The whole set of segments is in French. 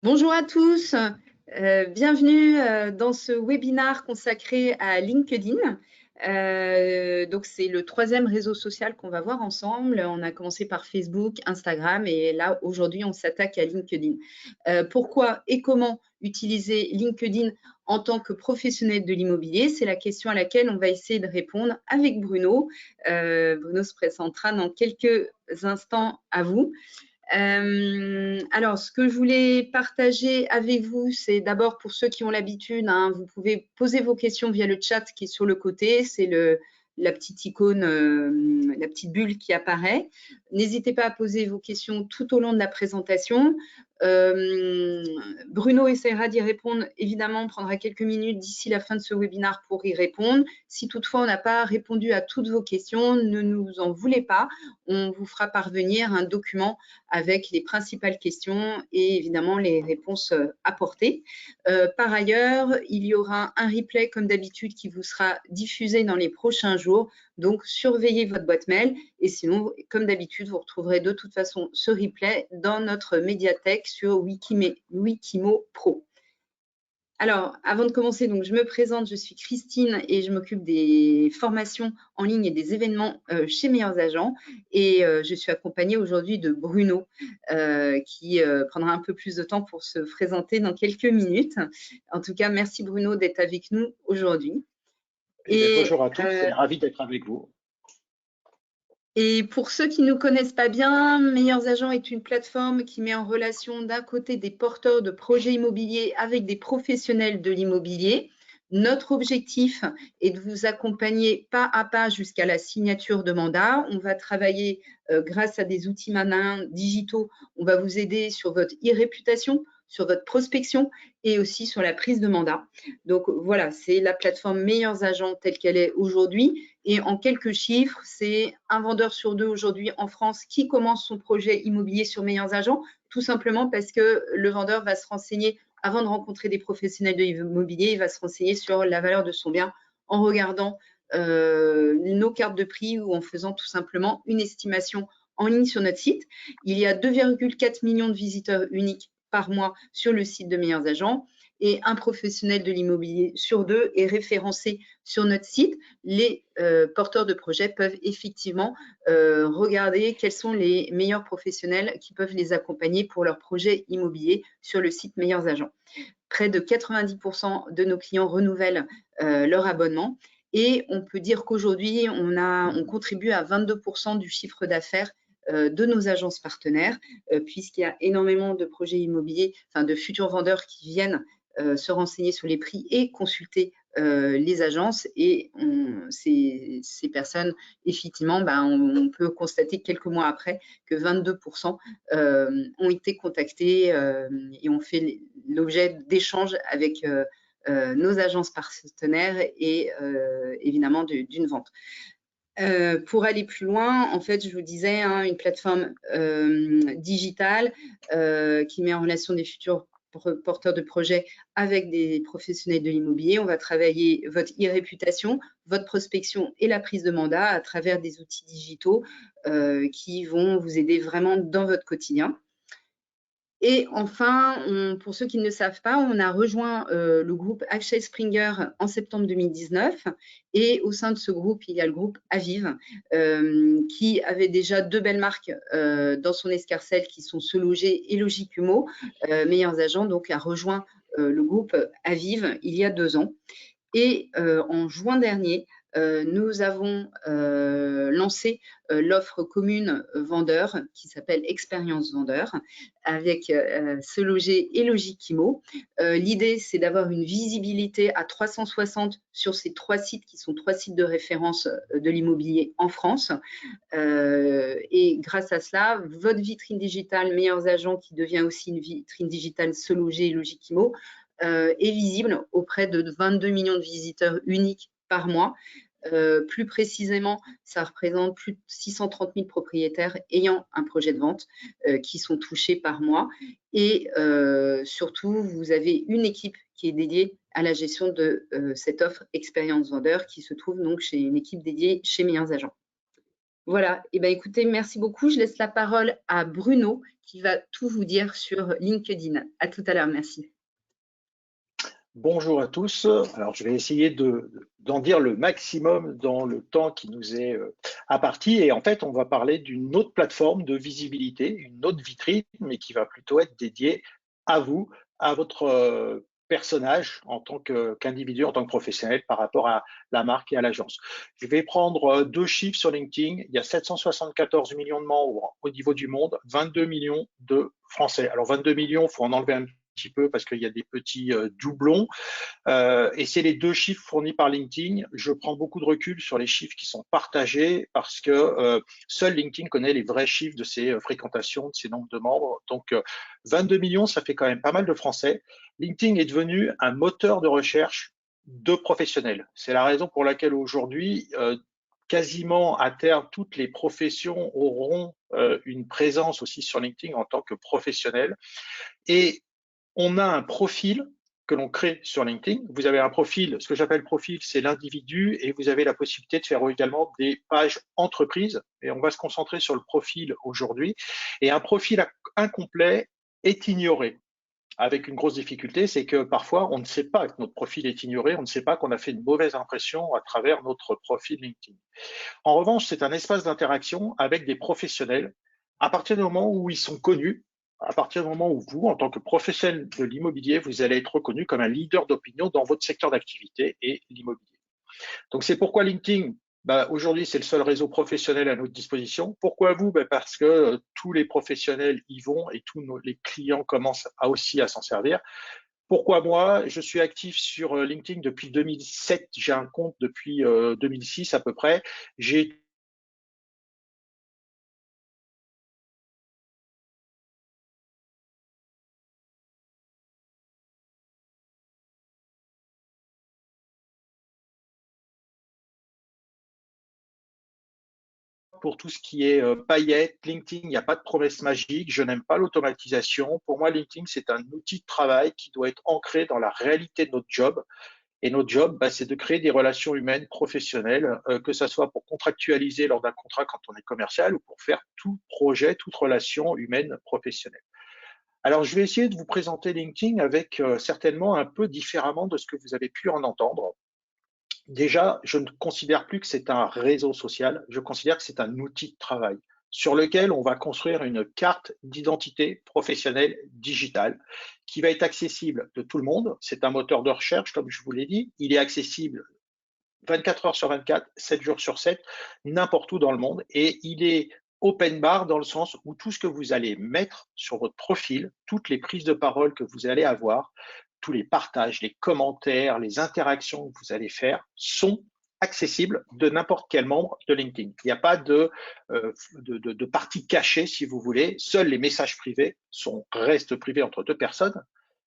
Bonjour à tous, bienvenue dans ce webinaire consacré à LinkedIn. Donc c'est le troisième réseau social qu'on va voir ensemble. On a commencé par Facebook, Instagram et là aujourd'hui on s'attaque à LinkedIn. Pourquoi et comment utiliser LinkedIn en tant que professionnel de l'immobilier? C'est la question à laquelle on va essayer de répondre avec Bruno. Bruno se présentera dans quelques instants à vous. Alors, ce que je voulais partager avec vous, c'est d'abord pour ceux qui ont l'habitude, vous pouvez poser vos questions via le chat qui est sur le côté, c'est la petite icône, la petite bulle qui apparaît. N'hésitez pas à poser vos questions tout au long de la présentation. Bruno essaiera d'y répondre, évidemment, on prendra quelques minutes d'ici la fin de ce webinaire pour y répondre. Si toutefois on n'a pas répondu à toutes vos questions, ne nous en voulez pas, on vous fera parvenir un document avec les principales questions et évidemment les réponses apportées. Par ailleurs, il y aura un replay comme d'habitude qui vous sera diffusé dans les prochains jours. Donc, surveillez votre boîte mail et sinon, comme d'habitude, vous retrouverez de toute façon ce replay dans notre médiathèque sur Wikimo Pro. Alors, avant de commencer, donc, je me présente, je suis Christine et je m'occupe des formations en ligne et des événements chez Meilleurs Agents. Et je suis accompagnée aujourd'hui de Bruno qui prendra un peu plus de temps pour se présenter dans quelques minutes. En tout cas, merci Bruno d'être avec nous aujourd'hui. Bonjour à tous, ravi d'être avec vous. Et pour ceux qui ne nous connaissent pas bien, Meilleurs Agents est une plateforme qui met en relation d'un côté des porteurs de projets immobiliers avec des professionnels de l'immobilier. Notre objectif est de vous accompagner pas à pas jusqu'à la signature de mandat. On va travailler grâce à des outils malins digitaux. On va vous aider sur votre e-réputation, sur votre prospection et aussi sur la prise de mandat. Donc voilà, c'est la plateforme Meilleurs Agents telle qu'elle est aujourd'hui. Et en quelques chiffres, c'est un vendeur sur deux aujourd'hui en France qui commence son projet immobilier sur Meilleurs Agents, tout simplement parce que le vendeur va se renseigner avant de rencontrer des professionnels de l'immobilier, il va se renseigner sur la valeur de son bien en regardant nos cartes de prix ou en faisant tout simplement une estimation en ligne sur notre site. Il y a 2,4 millions de visiteurs uniques par mois sur le site de Meilleurs Agents et un professionnel de l'immobilier sur deux est référencé sur notre site. Les porteurs de projets peuvent effectivement regarder quels sont les meilleurs professionnels qui peuvent les accompagner pour leur projet immobilier sur le site Meilleurs Agents. Près de 90% de nos clients renouvellent leur abonnement et on peut dire qu'aujourd'hui, on contribue à 22% du chiffre d'affaires de nos agences partenaires, puisqu'il y a énormément de projets immobiliers, enfin de futurs vendeurs qui viennent se renseigner sur les prix et consulter les agences. Et ces personnes, effectivement, on peut constater quelques mois après que 22% ont été contactés et ont fait l'objet d'échanges avec nos agences partenaires et évidemment d'une vente. Pour aller plus loin, en fait, je vous disais, une plateforme digitale qui met en relation des futurs porteurs de projets avec des professionnels de l'immobilier. On va travailler votre e-réputation, votre prospection et la prise de mandat à travers des outils digitaux qui vont vous aider vraiment dans votre quotidien. Et enfin, pour ceux qui ne le savent pas, on a rejoint le groupe Axel Springer en septembre 2019 et au sein de ce groupe, il y a le groupe Aviv qui avait déjà deux belles marques dans son escarcelle qui sont Se Loger et Logicumo. Meilleurs Agents donc a rejoint le groupe Aviv il y a 2 ans. Et en juin dernier, nous avons lancé l'offre commune vendeur qui s'appelle Expérience Vendeur avec Se Loger et Logiquimo. L'idée, c'est d'avoir une visibilité à 360 sur ces 3 sites qui sont 3 sites de référence de l'immobilier en France. Et grâce à cela, votre vitrine digitale Meilleurs Agents, qui devient aussi une vitrine digitale Se Loger et Logiquimo, est visible auprès de 22 millions de visiteurs uniques par mois. Plus précisément, ça représente plus de 630 000 propriétaires ayant un projet de vente qui sont touchés par mois. Et surtout, vous avez une équipe qui est dédiée à la gestion de cette offre Expérience Vendeur qui se trouve donc chez une équipe dédiée chez Meilleurs Agents. Voilà, et ben écoutez, merci beaucoup. Je laisse la parole à Bruno qui va tout vous dire sur LinkedIn. À tout à l'heure, merci. Bonjour à tous. Alors, je vais essayer d'en dire le maximum dans le temps qui nous est imparti. Et en fait, on va parler d'une autre plateforme de visibilité, une autre vitrine, mais qui va plutôt être dédiée à vous, à votre personnage en tant qu'individu, en tant que professionnel par rapport à la marque et à l'agence. Je vais prendre deux chiffres sur LinkedIn. Il y a 774 millions de membres au niveau du monde, 22 millions de Français. Alors, 22 millions, il faut en enlever un petit peu parce qu'il y a des petits doublons. Et c'est les deux chiffres fournis par LinkedIn. Je prends beaucoup de recul sur les chiffres qui sont partagés parce que seul LinkedIn connaît les vrais chiffres de ses fréquentations, de ses nombres de membres. Donc, 22 millions, ça fait quand même pas mal de Français. LinkedIn est devenu un moteur de recherche de professionnels. C'est la raison pour laquelle aujourd'hui, quasiment à terme, toutes les professions auront une présence aussi sur LinkedIn en tant que professionnels. Et on a un profil que l'on crée sur LinkedIn. Vous avez un profil, ce que j'appelle profil, c'est l'individu, et vous avez la possibilité de faire également des pages entreprises. Et on va se concentrer sur le profil aujourd'hui. Et un profil incomplet est ignoré. Avec une grosse difficulté, c'est que parfois, on ne sait pas que notre profil est ignoré, on ne sait pas qu'on a fait une mauvaise impression à travers notre profil LinkedIn. En revanche, c'est un espace d'interaction avec des professionnels à partir du moment où ils sont connus, à partir du moment où vous, en tant que professionnel de l'immobilier, vous allez être reconnu comme un leader d'opinion dans votre secteur d'activité et l'immobilier. Donc c'est pourquoi LinkedIn, aujourd'hui, c'est le seul réseau professionnel à notre disposition. Pourquoi vous? Parce que tous les professionnels y vont et tous les clients commencent aussi à s'en servir. Pourquoi moi? Je suis actif sur LinkedIn depuis 2007. J'ai un compte depuis 2006 à peu près. J'ai pour tout ce qui est paillettes, LinkedIn, il n'y a pas de promesse magique. Je n'aime pas l'automatisation. Pour moi, LinkedIn, c'est un outil de travail qui doit être ancré dans la réalité de notre job. Et notre job, c'est de créer des relations humaines professionnelles, que ce soit pour contractualiser lors d'un contrat quand on est commercial ou pour faire tout projet, toute relation humaine professionnelle. Alors, je vais essayer de vous présenter LinkedIn avec certainement un peu différemment de ce que vous avez pu en entendre. Déjà, je ne considère plus que c'est un réseau social, je considère que c'est un outil de travail sur lequel on va construire une carte d'identité professionnelle digitale qui va être accessible de tout le monde. C'est un moteur de recherche, comme je vous l'ai dit. Il est accessible 24 heures sur 24, 7 jours sur 7, n'importe où dans le monde. Et il est open bar dans le sens où tout ce que vous allez mettre sur votre profil, toutes les prises de parole que vous allez avoir, tous les partages, les commentaires, les interactions que vous allez faire sont accessibles de n'importe quel membre de LinkedIn. Il n'y a pas de partie cachée, si vous voulez. Seuls les messages privés restent privés entre deux personnes.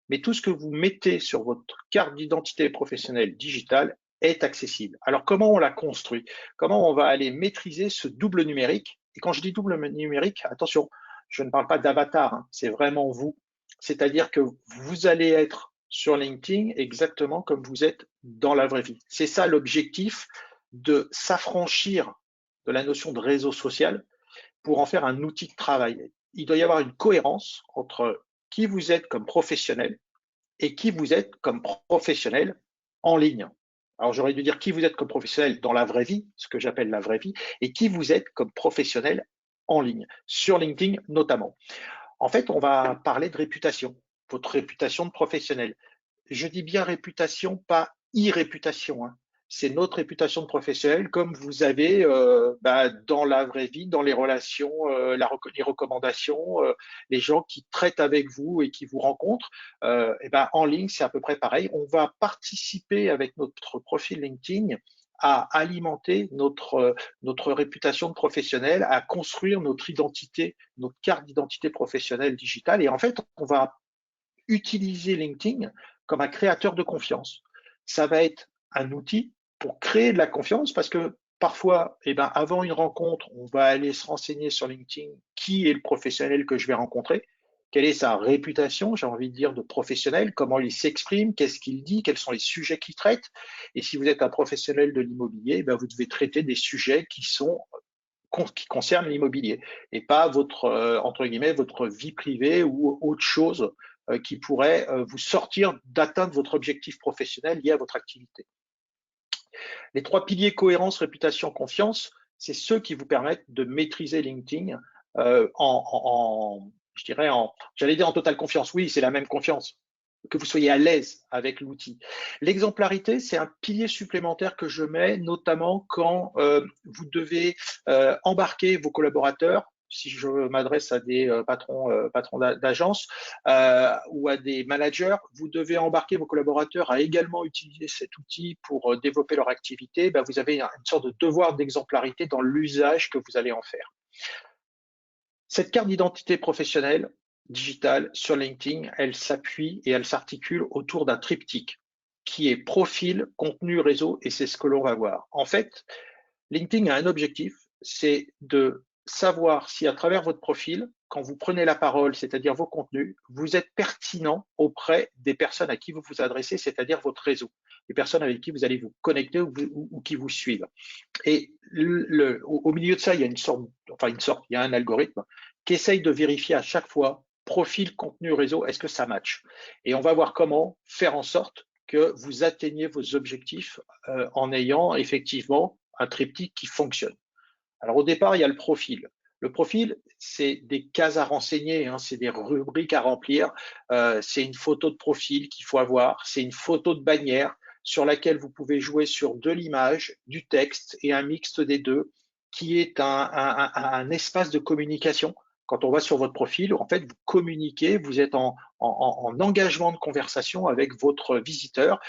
Mais tout ce que vous mettez sur votre carte d'identité professionnelle digitale est accessible. Alors, comment on la construit? Comment on va aller maîtriser ce double numérique? Et quand je dis double numérique, attention, je ne parle pas d'avatar, hein, c'est vraiment vous. C'est-à-dire que vous allez être sur LinkedIn exactement comme vous êtes dans la vraie vie. C'est ça l'objectif, de s'affranchir de la notion de réseau social pour en faire un outil de travail. Il doit y avoir une cohérence entre qui vous êtes comme professionnel et qui vous êtes comme professionnel en ligne. Alors j'aurais dû dire qui vous êtes comme professionnel dans la vraie vie, ce que j'appelle la vraie vie, et qui vous êtes comme professionnel en ligne, sur LinkedIn notamment. En fait, on va parler de réputation, votre réputation de professionnel. Je dis bien réputation, pas irréputation, hein. C'est notre réputation de professionnel, comme vous avez dans la vraie vie, dans les relations, les recommandations, les gens qui traitent avec vous et qui vous rencontrent. En ligne, c'est à peu près pareil. On va participer avec notre profil LinkedIn à alimenter notre réputation de professionnel, à construire notre identité, notre carte d'identité professionnelle digitale. Et en fait, on va utiliser LinkedIn comme un créateur de confiance. Ça va être un outil pour créer de la confiance parce que parfois, avant une rencontre, on va aller se renseigner sur LinkedIn qui est le professionnel que je vais rencontrer, quelle est sa réputation, j'ai envie de dire, de professionnel, comment il s'exprime, qu'est-ce qu'il dit, quels sont les sujets qu'il traite. Et si vous êtes un professionnel de l'immobilier, vous devez traiter des sujets qui sont qui concerne l'immobilier et pas votre, entre guillemets, votre vie privée ou autre chose qui pourrait vous sortir d'atteindre votre objectif professionnel lié à votre activité. Les 3 piliers cohérence, réputation, confiance, c'est ceux qui vous permettent de maîtriser LinkedIn je dirais, j'allais dire en totale confiance. Oui, c'est la même confiance, que vous soyez à l'aise avec l'outil. L'exemplarité, c'est un pilier supplémentaire que je mets, notamment quand vous devez embarquer vos collaborateurs. Si je m'adresse à des patrons d'agence ou à des managers, vous devez embarquer vos collaborateurs à également utiliser cet outil pour développer leur activité. Ben, vous avez une sorte de devoir d'exemplarité dans l'usage que vous allez en faire. Cette carte d'identité professionnelle digitale sur LinkedIn, elle s'appuie et elle s'articule autour d'un triptyque qui est profil, contenu, réseau, et c'est ce que l'on va voir. En fait, LinkedIn a un objectif, c'est de savoir si à travers votre profil, quand vous prenez la parole, c'est-à-dire vos contenus, vous êtes pertinent auprès des personnes à qui vous vous adressez, c'est-à-dire votre réseau, les personnes avec qui vous allez vous connecter ou qui vous suivent. Et au milieu de ça, il y a il y a un algorithme qui essaye de vérifier à chaque fois profil, contenu, réseau, est-ce que ça match? Et on va voir comment faire en sorte que vous atteigniez vos objectifs en ayant effectivement un triptyque qui fonctionne. Alors au départ, il y a le profil. Le profil, c'est des cases à renseigner, hein, c'est des rubriques à remplir, c'est une photo de profil qu'il faut avoir, c'est une photo de bannière sur laquelle vous pouvez jouer sur de l'image, du texte et un mixte des deux, qui est un espace de communication. Quand on va sur votre profil, en fait, vous communiquez, vous êtes en engagement de conversation avec votre visiteur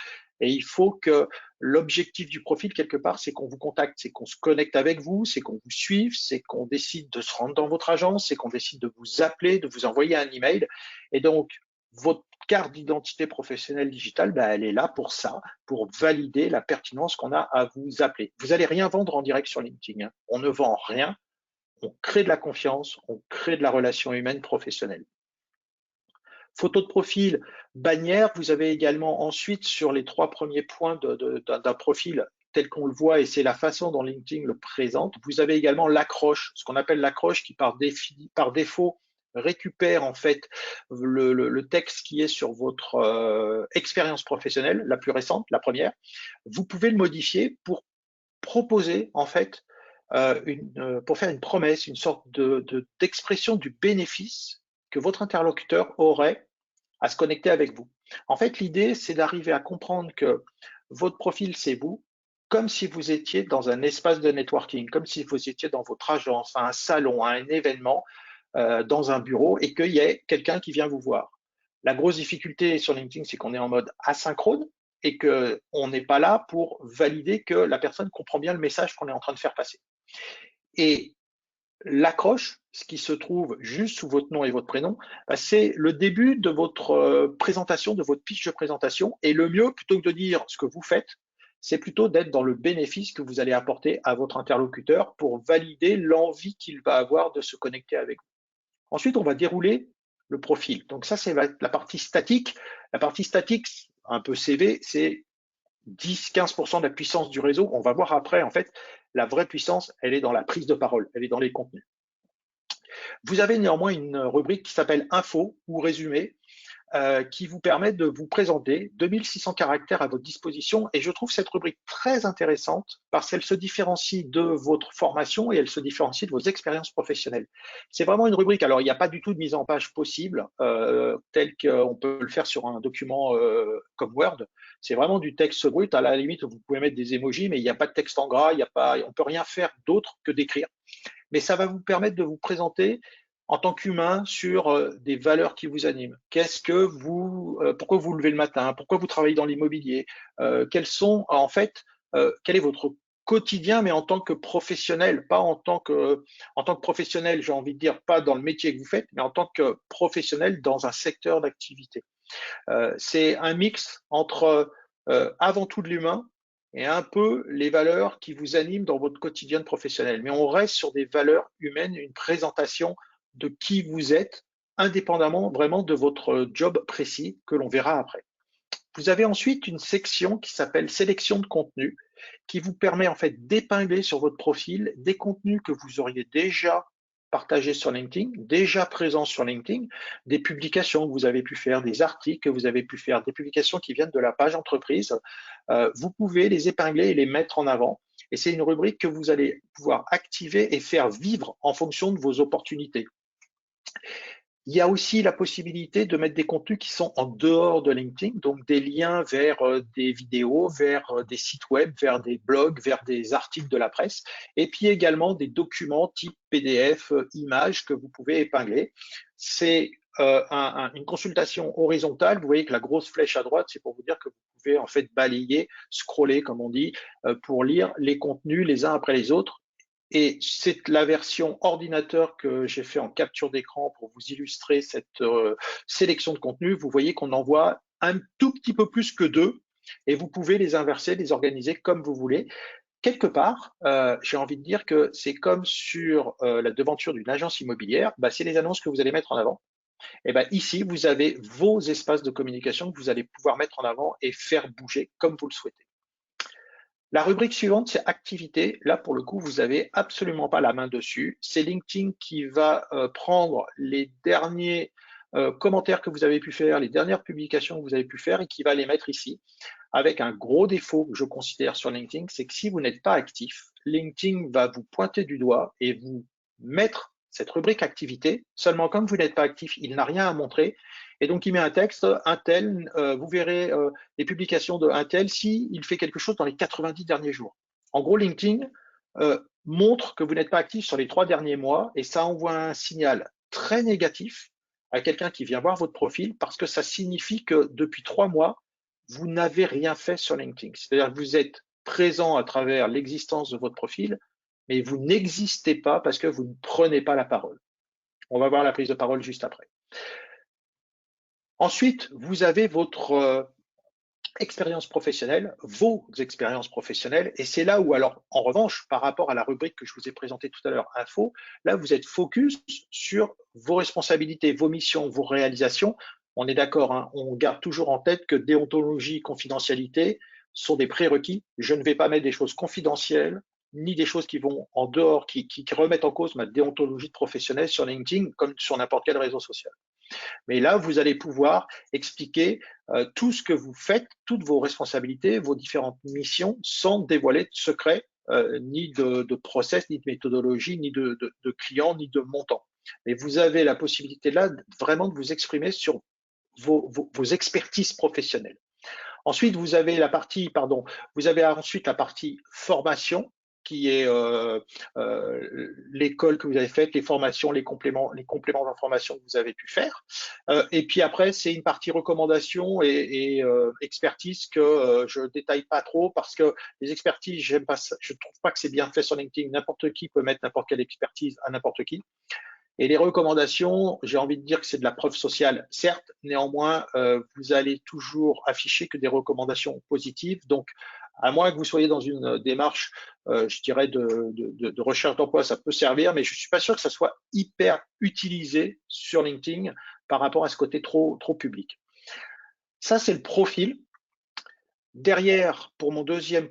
et il faut que l'objectif du profil, quelque part, c'est qu'on vous contacte, c'est qu'on se connecte avec vous, c'est qu'on vous suive, c'est qu'on décide de se rendre dans votre agence, c'est qu'on décide de vous appeler, de vous envoyer un email. Et donc, votre carte d'identité professionnelle digitale, ben, elle est là pour ça, pour valider la pertinence qu'on a à vous appeler. Vous n'allez rien vendre en direct sur LinkedIn, hein. On ne vend rien, on crée de la confiance, on crée de la relation humaine professionnelle. Photo de profil, bannière, vous avez également ensuite sur les 3 premiers points d'un profil tel qu'on le voit et c'est la façon dont LinkedIn le présente, vous avez également l'accroche, ce qu'on appelle l'accroche qui par défaut récupère en fait le texte qui est sur votre expérience professionnelle, la plus récente, la première. Vous pouvez le modifier pour proposer en fait pour faire une promesse, une sorte d'expression du bénéfice que votre interlocuteur aurait à se connecter avec vous. En fait, l'idée, c'est d'arriver à comprendre que votre profil, c'est vous, comme si vous étiez dans un espace de networking, comme si vous étiez dans votre agence, à un salon, à un événement, dans un bureau, et qu'il y ait quelqu'un qui vient vous voir. La grosse difficulté sur LinkedIn, c'est qu'on est en mode asynchrone et qu'on n'est pas là pour valider que la personne comprend bien le message qu'on est en train de faire passer. Et l'accroche, ce qui se trouve juste sous votre nom et votre prénom, c'est le début de votre présentation, de votre fiche de présentation. Et le mieux, plutôt que de dire ce que vous faites, c'est plutôt d'être dans le bénéfice que vous allez apporter à votre interlocuteur pour valider l'envie qu'il va avoir de se connecter avec vous. Ensuite, on va dérouler le profil. Donc ça, c'est la partie statique. La partie statique, un peu CV, c'est 10-15% de la puissance du réseau. On va voir après, en fait, la vraie puissance, elle est dans la prise de parole, elle est dans les contenus. Vous avez néanmoins une rubrique qui s'appelle Info ou Résumé, qui vous permet de vous présenter 2600 caractères à votre disposition. Et je trouve cette rubrique très intéressante parce qu'elle se différencie de votre formation et elle se différencie de vos expériences professionnelles. C'est vraiment une rubrique. Alors, il n'y a pas du tout de mise en page possible, tel qu'on peut le faire sur un document comme Word. C'est vraiment du texte brut. À la limite, vous pouvez mettre des emojis, mais il n'y a pas de texte en gras. On ne peut rien faire d'autre que d'écrire. Mais ça va vous permettre de vous présenter en tant qu'humain sur des valeurs qui vous animent. Pourquoi vous levez le matin? Pourquoi vous travaillez dans l'immobilier? Quels sont, en fait, quel est votre quotidien, mais en tant que professionnel, pas en tant que professionnel, j'ai envie de dire, pas dans le métier que vous faites, mais en tant que professionnel dans un secteur d'activité. C'est un mix entre avant tout de l'humain et un peu les valeurs qui vous animent dans votre quotidien professionnel. Mais on reste sur des valeurs humaines, une présentation de qui vous êtes, indépendamment vraiment de votre job précis que l'on verra après. Vous avez ensuite une section qui s'appelle sélection de contenu qui vous permet en fait d'épingler sur votre profil des contenus que vous auriez déjà partagés sur LinkedIn, déjà présents sur LinkedIn, des publications que vous avez pu faire, des articles que vous avez pu faire, des publications qui viennent de la page entreprise. Vous pouvez les épingler et les mettre en avant. Et c'est une rubrique que vous allez pouvoir activer et faire vivre en fonction de vos opportunités. Il y a aussi la possibilité de mettre des contenus qui sont en dehors de LinkedIn, donc des liens vers des vidéos, vers des sites web, vers des blogs, vers des articles de la presse, et puis également des documents type PDF, images que vous pouvez épingler. C'est une consultation horizontale. Vous voyez que la grosse flèche à droite, c'est pour vous dire que vous pouvez en fait balayer, scroller comme on dit, pour lire les contenus les uns après les autres. Et c'est la version ordinateur que j'ai fait en capture d'écran pour vous illustrer cette sélection de contenu. Vous voyez qu'on en voit un tout petit peu plus que deux et vous pouvez les inverser, les organiser comme vous voulez. Quelque part, j'ai envie de dire que c'est comme sur la devanture d'une agence immobilière, c'est les annonces que vous allez mettre en avant. Et ici, vous avez vos espaces de communication que vous allez pouvoir mettre en avant et faire bouger comme vous le souhaitez. La rubrique suivante, c'est activité. Là, pour le coup, vous n'avez absolument pas la main dessus. C'est LinkedIn qui va prendre les derniers commentaires que vous avez pu faire, les dernières publications que vous avez pu faire et qui va les mettre ici. Avec un gros défaut que je considère sur LinkedIn, c'est que si vous n'êtes pas actif, LinkedIn va vous pointer du doigt et vous mettre cette rubrique activité. Seulement, comme vous n'êtes pas actif, il n'a rien à montrer. Et donc, il met un texte, un tel, vous verrez les publications de un tel s'il fait quelque chose dans les 90 derniers jours. En gros, LinkedIn montre que vous n'êtes pas actif sur les 3 derniers mois et ça envoie un signal très négatif à quelqu'un qui vient voir votre profil parce que ça signifie que depuis 3 mois, vous n'avez rien fait sur LinkedIn. C'est-à-dire que vous êtes présent à travers l'existence de votre profil, mais vous n'existez pas parce que vous ne prenez pas la parole. On va voir la prise de parole juste après. Ensuite, vous avez votre expérience professionnelle, vos expériences professionnelles, et c'est là où, alors, en revanche, par rapport à la rubrique que je vous ai présentée tout à l'heure, info, là, vous êtes focus sur vos responsabilités, vos missions, vos réalisations. On est d'accord, hein, on garde toujours en tête que déontologie, confidentialité sont des prérequis. Je ne vais pas mettre des choses confidentielles, ni des choses qui vont en dehors, qui remettent en cause ma déontologie de professionnel sur LinkedIn, comme sur n'importe quel réseau social. Mais là, vous allez pouvoir expliquer tout ce que vous faites, toutes vos responsabilités, vos différentes missions, sans dévoiler de secrets, ni de process, ni de méthodologie, ni de clients, ni de montants. Mais vous avez la possibilité là vraiment de vous exprimer sur vos expertises professionnelles. Ensuite, vous avez ensuite la partie formation qui est l'école que vous avez faite, les formations, les compléments d'information que vous avez pu faire. Et puis après, c'est une partie recommandation et expertise que je détaille pas trop parce que les expertises, j'aime pas ça, je trouve pas que c'est bien fait sur LinkedIn. N'importe qui peut mettre n'importe quelle expertise à n'importe qui. Et les recommandations, j'ai envie de dire que c'est de la preuve sociale, certes, néanmoins, vous allez toujours afficher que des recommandations positives. Donc, à moins que vous soyez dans une démarche, je dirais, de recherche d'emploi, ça peut servir, mais je ne suis pas sûr que ça soit hyper utilisé sur LinkedIn par rapport à ce côté trop public. Ça, c'est le profil. Derrière, pour mon deuxième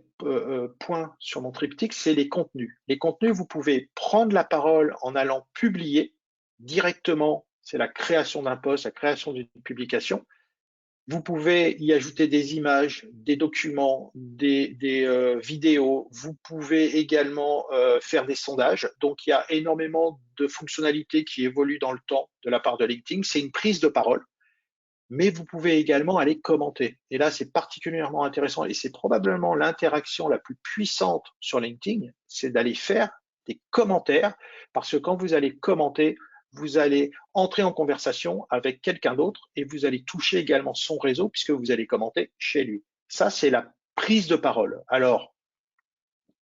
point sur mon triptyque, c'est les contenus. Les contenus, vous pouvez prendre la parole en allant publier directement, c'est la création d'un post, la création d'une publication. Vous pouvez y ajouter des images, des documents, des vidéos. Vous pouvez également faire des sondages. Donc, il y a énormément de fonctionnalités qui évoluent dans le temps de la part de LinkedIn. C'est une prise de parole. Mais vous pouvez également aller commenter. Et là, c'est particulièrement intéressant et c'est probablement l'interaction la plus puissante sur LinkedIn, c'est d'aller faire des commentaires parce que quand vous allez commenter, vous allez entrer en conversation avec quelqu'un d'autre et vous allez toucher également son réseau puisque vous allez commenter chez lui. Ça, c'est la prise de parole. Alors,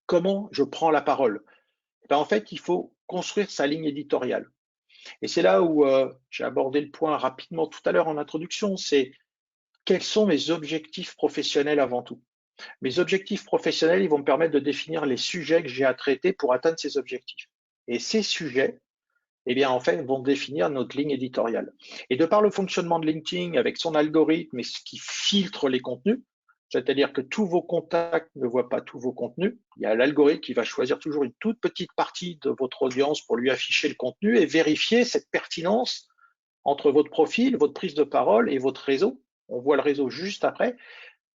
comment je prends la parole? En fait, il faut construire sa ligne éditoriale. Et c'est là où j'ai abordé le point rapidement tout à l'heure en introduction, c'est quels sont mes objectifs professionnels avant tout. Mes objectifs professionnels, ils vont me permettre de définir les sujets que j'ai à traiter pour atteindre ces objectifs. Et ces sujets, eh bien, en fait, vont définir notre ligne éditoriale. Et de par le fonctionnement de LinkedIn avec son algorithme et ce qui filtre les contenus, C'est-à-dire que tous vos contacts ne voient pas tous vos contenus. Il y a l'algorithme qui va choisir toujours une toute petite partie de votre audience pour lui afficher le contenu et vérifier cette pertinence entre votre profil, votre prise de parole et votre réseau. On voit le réseau juste après.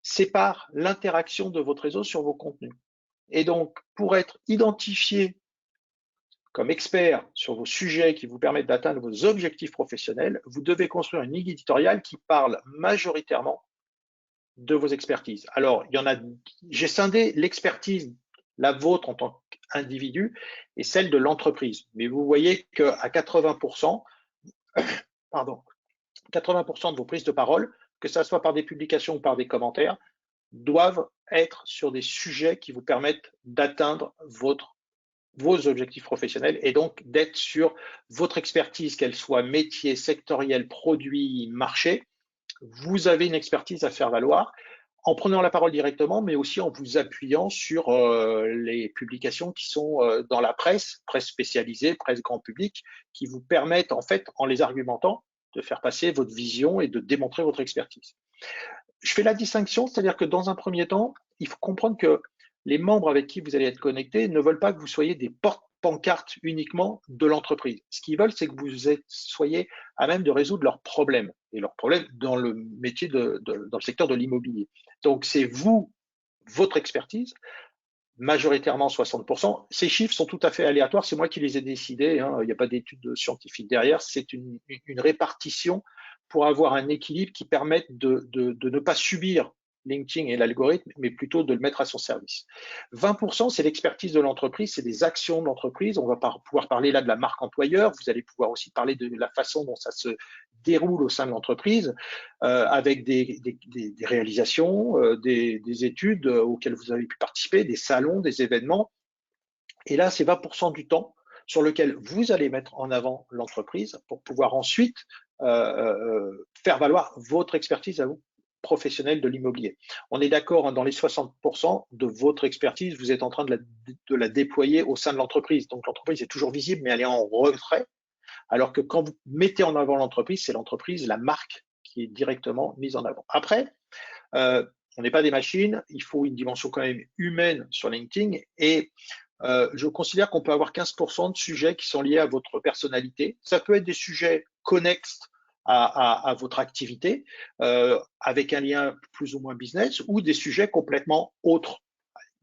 Sépare l'interaction de votre réseau sur vos contenus. Et donc, pour être identifié comme expert sur vos sujets qui vous permettent d'atteindre vos objectifs professionnels, vous devez construire une ligne éditoriale qui parle majoritairement de vos expertises. Alors, il y en a, j'ai scindé l'expertise, la vôtre en tant qu'individu, et celle de l'entreprise. Mais vous voyez qu'à 80%, pardon, 80% de vos prises de parole, que ce soit par des publications ou par des commentaires, doivent être sur des sujets qui vous permettent d'atteindre vos objectifs professionnels et donc d'être sur votre expertise, qu'elle soit métier, sectoriel, produit, marché. Vous avez une expertise à faire valoir en prenant la parole directement, mais aussi en vous appuyant sur les publications qui sont dans la presse spécialisée, presse grand public, qui vous permettent en fait, en les argumentant, de faire passer votre vision et de démontrer votre expertise. Je fais la distinction, c'est-à-dire que dans un premier temps, il faut comprendre que les membres avec qui vous allez être connectés ne veulent pas que vous soyez des porte-pancartes uniquement de l'entreprise. Ce qu'ils veulent, c'est que vous soyez à même de résoudre leurs problèmes, et leurs problèmes dans le métier dans le secteur de l'immobilier. Donc, c'est vous, votre expertise, majoritairement 60%. Ces chiffres sont tout à fait aléatoires, c'est moi qui les ai décidés, hein. Il n'y a pas d'études scientifiques derrière, c'est une répartition pour avoir un équilibre qui permette de ne pas subir LinkedIn et l'algorithme, mais plutôt de le mettre à son service. 20%, c'est l'expertise de l'entreprise, c'est des actions de l'entreprise. On va pouvoir parler là de la marque employeur, vous allez pouvoir aussi parler de la façon dont ça se déroule au sein de l'entreprise, avec des réalisations, des études auxquelles vous avez pu participer, des salons, des événements. Et là, c'est 20% du temps sur lequel vous allez mettre en avant l'entreprise pour pouvoir ensuite faire valoir votre expertise à vous, professionnel de l'immobilier. On est d'accord, hein, dans les 60% de votre expertise, vous êtes en train de la déployer au sein de l'entreprise. Donc l'entreprise est toujours visible, mais elle est en retrait. Alors que quand vous mettez en avant l'entreprise, c'est l'entreprise, la marque qui est directement mise en avant. Après, on n'est pas des machines, il faut une dimension quand même humaine sur LinkedIn et je considère qu'on peut avoir 15% de sujets qui sont liés à votre personnalité. Ça peut être des sujets connexes à votre activité, avec un lien plus ou moins business, ou des sujets complètement autres.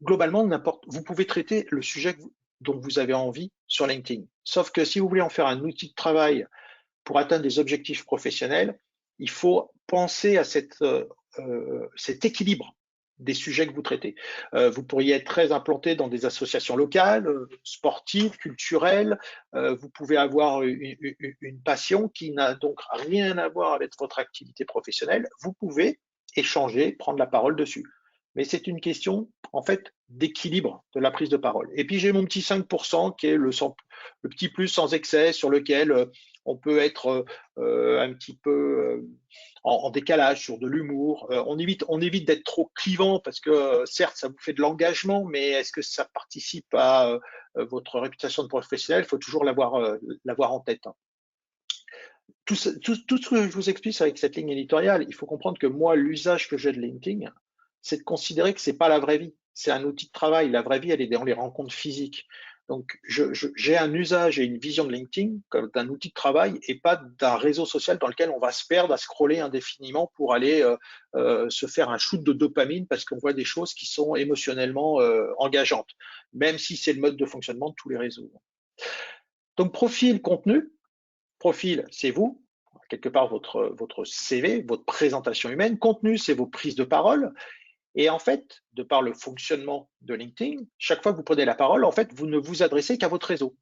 Globalement, vous pouvez traiter le sujet dont vous avez envie sur LinkedIn. Sauf que si vous voulez en faire un outil de travail pour atteindre des objectifs professionnels, il faut penser à cet équilibre des sujets que vous traitez. Vous pourriez être très implanté dans des associations locales, sportives, culturelles. Vous pouvez avoir une passion qui n'a donc rien à voir avec votre activité professionnelle. Vous pouvez échanger, prendre la parole dessus. Mais c'est une question, en fait, d'équilibre de la prise de parole. Et puis, j'ai mon petit 5% qui est le petit plus sans excès sur lequel on peut être un petit peu en décalage sur de l'humour. On évite d'être trop clivant parce que certes, ça vous fait de l'engagement, mais est-ce que ça participe à votre réputation de professionnel? Il faut toujours l'avoir en tête, hein. Tout ce que je vous explique avec cette ligne éditoriale, il faut comprendre que moi, l'usage que j'ai de LinkedIn, c'est de considérer que c'est pas la vraie vie. C'est un outil de travail. La vraie vie, elle est dans les rencontres physiques. Donc, j'ai un usage et une vision de LinkedIn comme d'un outil de travail et pas d'un réseau social dans lequel on va se perdre à scroller indéfiniment pour aller se faire un shoot de dopamine parce qu'on voit des choses qui sont émotionnellement engageantes, même si c'est le mode de fonctionnement de tous les réseaux. Donc, profil, contenu. Profil, c'est vous, quelque part votre CV, votre présentation humaine. Contenu, c'est vos prises de parole. Et en fait, de par le fonctionnement de LinkedIn, chaque fois que vous prenez la parole, en fait, vous ne vous adressez qu'à votre réseau.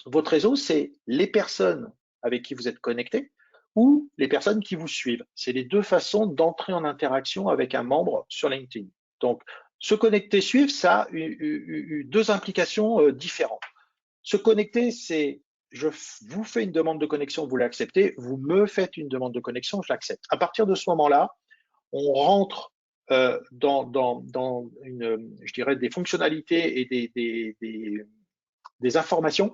Votre réseau, c'est les personnes avec qui vous êtes connecté ou les personnes qui vous suivent. C'est les deux façons d'entrer en interaction avec un membre sur LinkedIn. Donc, se connecter, suivre, ça a deux implications différentes. Se connecter, c'est je vous fais une demande de connexion, vous l'acceptez, vous me faites une demande de connexion, je l'accepte. À partir de ce moment-là, on rentre dans je dirais, des fonctionnalités et des informations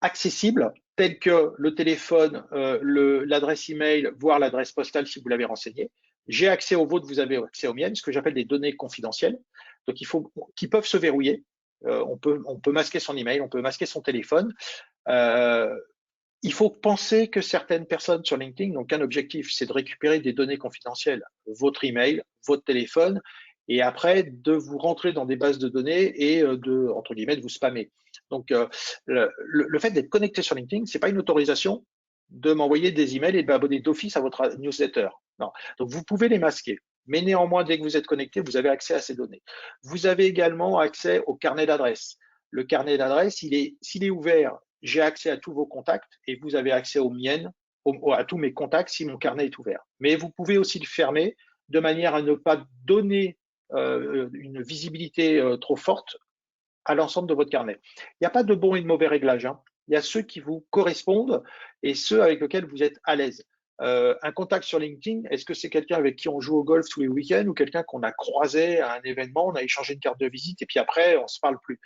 accessibles telles que le téléphone, l'adresse email, voire l'adresse postale si vous l'avez renseigné. j'ai accès aux vôtres, vous avez accès aux miennes, ce que j'appelle des données confidentielles, donc qui peuvent se verrouiller. On peut masquer son email, on peut masquer son téléphone. Il faut penser que certaines personnes sur LinkedIn n'ont qu'un objectif, c'est de récupérer des données confidentielles, votre email, votre téléphone, et après de vous rentrer dans des bases de données et entre guillemets, de vous spammer. Donc, le fait d'être connecté sur LinkedIn, c'est pas une autorisation de m'envoyer des emails et de m'abonner d'office à votre newsletter. Non. Donc, vous pouvez les masquer. Mais néanmoins, dès que vous êtes connecté, vous avez accès à ces données. Vous avez également accès au carnet d'adresses. Le carnet d'adresses, s'il est ouvert, j'ai accès à tous vos contacts et vous avez accès aux miennes, à tous mes contacts si mon carnet est ouvert. Mais vous pouvez aussi le fermer de manière à ne pas donner une visibilité trop forte à l'ensemble de votre carnet. Il n'y a pas de bon et de mauvais réglages. Hein. Il y a ceux qui vous correspondent et ceux avec lesquels vous êtes à l'aise. Un contact sur LinkedIn, est-ce que c'est quelqu'un avec qui on joue au golf tous les week-ends ou quelqu'un qu'on a croisé à un événement, on a échangé une carte de visite et puis après, on ne se parle plus.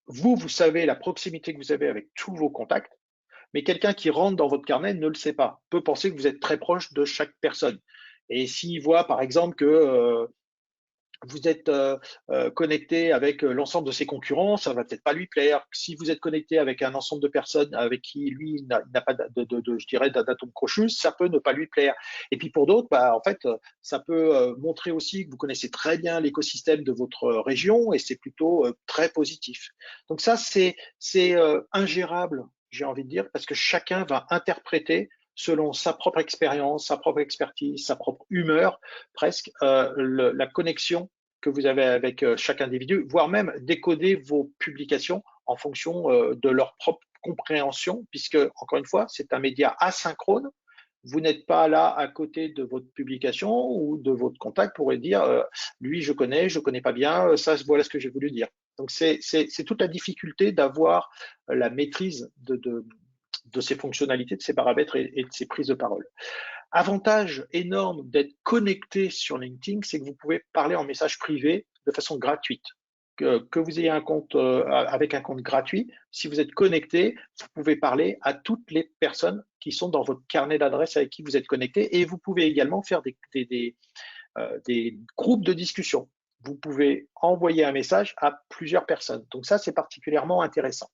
Vous savez la proximité que vous avez avec tous vos contacts, mais quelqu'un qui rentre dans votre carnet ne le sait pas, peut penser que vous êtes très proche de chaque personne. Et s'il voit, par exemple, que vous êtes connecté avec l'ensemble de ses concurrents, ça va peut-être pas lui plaire. Si vous êtes connecté avec un ensemble de personnes avec qui lui n'a pas je dirais, d'atome crochu, ça peut ne pas lui plaire. Et puis pour d'autres, en fait, ça peut montrer aussi que vous connaissez très bien l'écosystème de votre région et c'est plutôt très positif. Donc ça, c'est ingérable, j'ai envie de dire, parce que chacun va interpréter selon sa propre expérience, sa propre expertise, sa propre humeur, presque la connexion que vous avez avec chaque individu, voire même décoder vos publications en fonction de leur propre compréhension, puisque, encore une fois, c'est un média asynchrone. Vous n'êtes pas là à côté de votre publication ou de votre contact pour dire lui je connais pas bien, ça voilà ce que j'ai voulu dire. Donc c'est toute la difficulté d'avoir la maîtrise de ces fonctionnalités, de ces paramètres et de ces prises de parole. Avantage énorme d'être connecté sur LinkedIn, c'est que vous pouvez parler en message privé de façon gratuite. Que vous ayez un compte avec un compte gratuit, si vous êtes connecté, vous pouvez parler à toutes les personnes qui sont dans votre carnet d'adresses avec qui vous êtes connecté et vous pouvez également faire des groupes de discussion. Vous pouvez envoyer un message à plusieurs personnes. Donc ça, c'est particulièrement intéressant.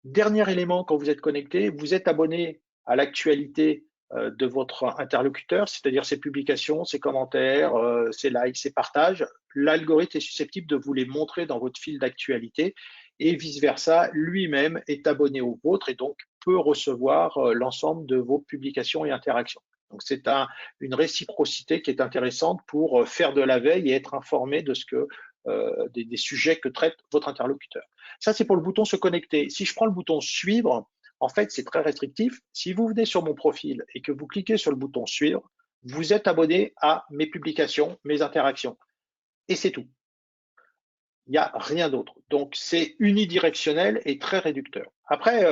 Dernier élément, quand vous êtes connecté, vous êtes abonné à l'actualité de votre interlocuteur, c'est-à-dire ses publications, ses commentaires, ses likes, ses partages. L'algorithme est susceptible de vous les montrer dans votre fil d'actualité et vice-versa, lui-même est abonné au vôtre et donc peut recevoir l'ensemble de vos publications et interactions. Donc c'est une réciprocité qui est intéressante pour faire de la veille et être informé de des sujets que traite votre interlocuteur. Ça, c'est pour le bouton se connecter. Si je prends le bouton suivre, en fait, c'est très restrictif. Si vous venez sur mon profil et que vous cliquez sur le bouton suivre, vous êtes abonné à mes publications, mes interactions. Et c'est tout. Il n'y a rien d'autre. Donc, c'est unidirectionnel et très réducteur. Après,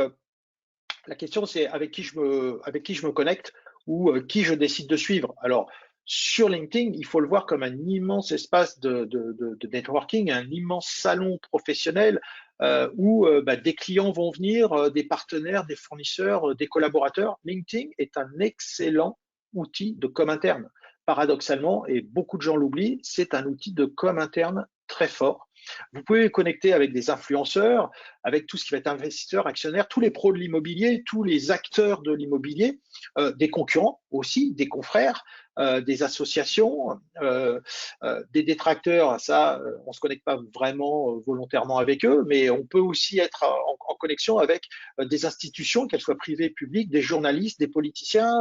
la question, c'est avec qui je me connecte ou qui je décide de suivre. Alors, sur LinkedIn, il faut le voir comme un immense espace de networking, un immense salon professionnel où des clients vont venir, des partenaires, des fournisseurs, des collaborateurs. LinkedIn est un excellent outil de com interne. Paradoxalement, et beaucoup de gens l'oublient, c'est un outil de com interne très fort. Vous pouvez connecter avec des influenceurs, avec tout ce qui va être investisseurs, actionnaires, tous les pros de l'immobilier, tous les acteurs de l'immobilier, des concurrents aussi, des confrères, des associations, des détracteurs. Ça, on ne se connecte pas vraiment volontairement avec eux, mais on peut aussi être en connexion avec des institutions, qu'elles soient privées, publiques, des journalistes, des politiciens.